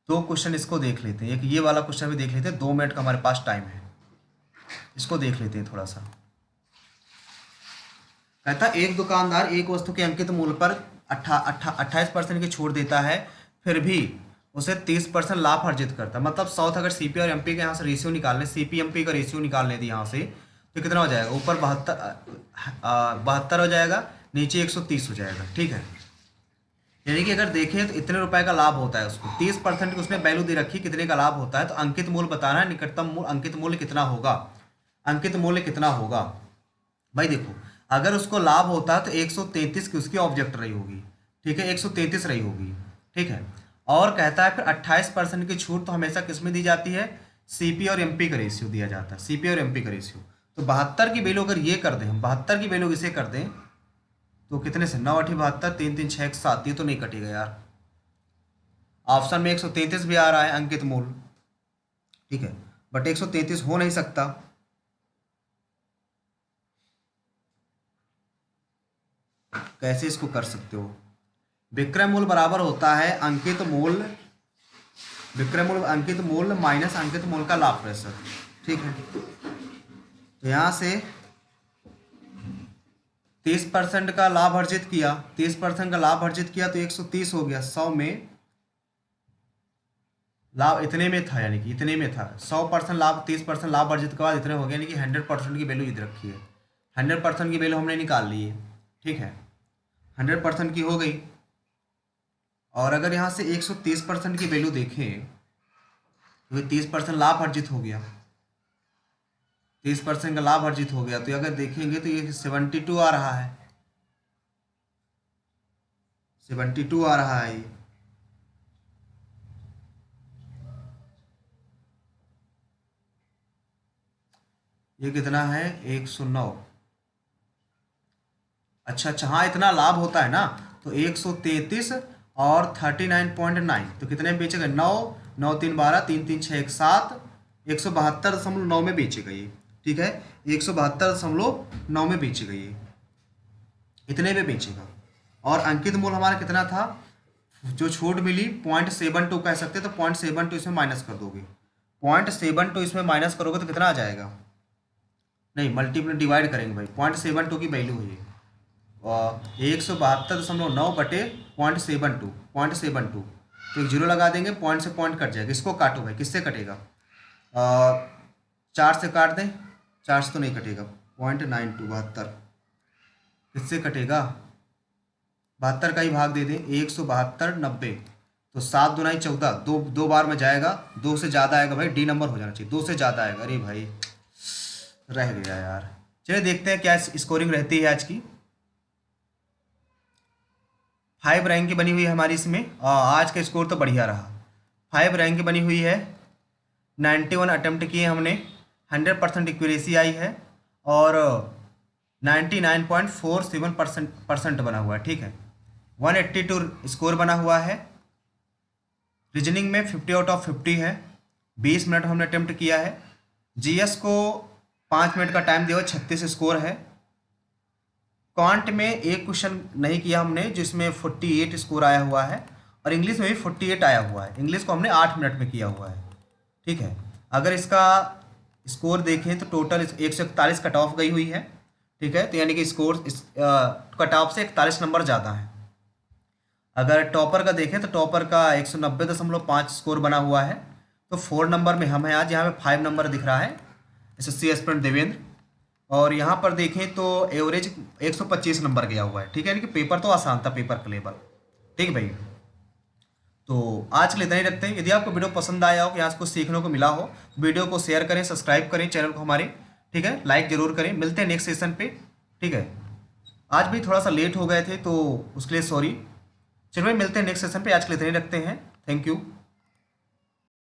Speaker 1: 2 क्वेश्चन इसको देख लेते हैं, एक ये वाला क्वेश्चन भी देख लेते हैं, 2 मिनट का हमारे पास टाइम है, इसको देख लेते हैं थोड़ा सा। कहता एक दुकानदार एक वस्तु के अंकित मूल्य पर 28% की छूट देता है, फिर भी उसे 30% लाभ अर्जित करता है। मतलब साउथ अगर सीपी और एमपी के यहाँ से रेशियो निकालने, सीपी एमपी का रेशियो निकालने थी यहाँ से, तो कितना हो जाएगा, ऊपर 72 हो जाएगा, नीचे 130 हो जाएगा, ठीक है। यानी कि अगर देखें तो इतने रुपए का लाभ होता है उसको, 30% की उसने वैल्यू दे रखी, कितने का लाभ होता है, तो अंकित मूल्य बताना है, निकटतम मूल्य अंकित मूल्य कितना होगा, अंकित मूल्य कितना होगा भाई। देखो अगर उसको लाभ होता है तो 133 की उसकी ऑब्जेक्ट रही होगी, ठीक है, 133 रही होगी, ठीक है। और कहता है फिर 28% की छूट तो हमेशा किस में दी जाती है, सीपी और एमपी का रेशियो दिया जाता है, सीपी और एमपी का रेशियो। तो 72 की वैल्यू अगर ये कर दें हम, 72 की वैल्यू इसे कर दें तो कितने से, 9 8 72, 3 3 6 7, ये तो नहीं कटेगा यार। ऑप्शन में 133 भी आ रहा है अंकित मूल्य, ठीक है, बट 133 हो नहीं सकता। कैसे इसको कर सकते हो, विक्रय मूल्य बराबर होता है अंकित मूल्य, विक्रय मूल्य अंकित मूल्य माइनस अंकित मूल्य का लाभ प्रतिशत, ठीक है। तो यहाँ से 30% का लाभ अर्जित किया, 30% का लाभ अर्जित किया तो 130 हो गया, 100 में लाभ इतने में था, यानी कि इतने में था, 100% लाभ, 30% लाभ अर्जित के बाद इतने हो गया, यानी कि 100% की वैल्यू इधर रखी है, 100% की वैल्यू हमने निकाल ली है, ठीक है, 100% की हो गई। और अगर यहाँ से 130% की वैल्यू देखें तो 30% लाभ अर्जित हो गया, 30% का लाभ अर्जित हो गया, तो अगर देखेंगे तो ये 72 आ रहा है, 72 आ रहा है ये कितना है, 109। अच्छा हाँ, इतना लाभ होता है ना, तो 133 और 39.9, तो कितने में बेचेगा, 9 9 3 12, 3 3 6 1 7, 172.9 में बेचेगा ये, ठीक है, 172.9 में बेचेगा, ये इतने में बेचेगा। और अंकित मूल्य हमारा कितना था, जो छूट मिली 0.72 कह सकते, तो 0.72 इसमें माइनस कर दोगे, 0.72 इसमें माइनस करोगे तो कितना आ जाएगा, नहीं मल्टीप्लाई डिवाइड करेंगे भाई, 0.72 की वैल्यू है ये, और 172.9 बटे 0.72 तो एक जीरो लगा देंगे, पॉइंट से पॉइंट कट जाएगा। इसको काटो भाई, किससे कटेगा, 4 से काट दें, 4 से तो नहीं कटेगा, 0.92 72 किससे कटेगा, 72 का ही भाग दे दें, 172 तो 7 दूनाई 14, दो बार में जाएगा, 2 से ज़्यादा आएगा भाई, डी नंबर हो जाना चाहिए, 2 से ज़्यादा आएगा, अरे भाई रह गया यार। चलिए देखते हैं क्या स्कोरिंग रहती है आज की। 5 रैंक की बनी हुई है हमारी इसमें, आज का स्कोर तो बढ़िया रहा, 5 रैंक की बनी हुई है, 91 अटेम्प्ट किए हमने, 100% एक्यूरेसी आई है और 99.47% बना हुआ है, ठीक है। 182 स्कोर बना हुआ है, रीजनिंग में 50 आउट ऑफ 50 है, 20 मिनट हमने अटेम्प्ट किया है, जीएस को 5 मिनट का टाइम दिया हुआ, 36 स्कोर है। क्वांट में एक क्वेश्चन नहीं किया हमने जिसमें 48 स्कोर आया हुआ है, और इंग्लिश में भी 48 आया हुआ है, इंग्लिश को हमने 8 मिनट में किया हुआ है, ठीक है। अगर इसका स्कोर देखें तो टोटल 141 कट ऑफ गई हुई है, ठीक है, तो यानी कि स्कोर कट ऑफ से 41 नंबर ज़्यादा है। अगर टॉपर का देखें तो टॉपर का 190.5 स्कोर बना हुआ है, तो 4 नंबर में हम हैं आज, यहाँ पे 5 नंबर दिख रहा है, SSC एस्पिरेंट देवेंद्र। और यहाँ पर देखें तो एवरेज 125 नंबर गया हुआ है, ठीक है, यानी कि पेपर तो आसान था, पेपर का लेवल, ठीक है भाई। तो आज के लिए इतना ही रखते हैं। यदि आपको वीडियो पसंद आया हो, कि आज कुछ सीखने को मिला हो, वीडियो को शेयर करें, सब्सक्राइब करें चैनल को हमारे, ठीक है, लाइक जरूर करें। मिलते हैं नेक्स्ट सेशन पे, ठीक है। आज भी थोड़ा सा लेट हो गए थे तो उसके लिए सॉरी। चलिए मिलते हैं नेक्स्ट सेशन पे, आज के लिए इतना ही रखते हैं। Thank you.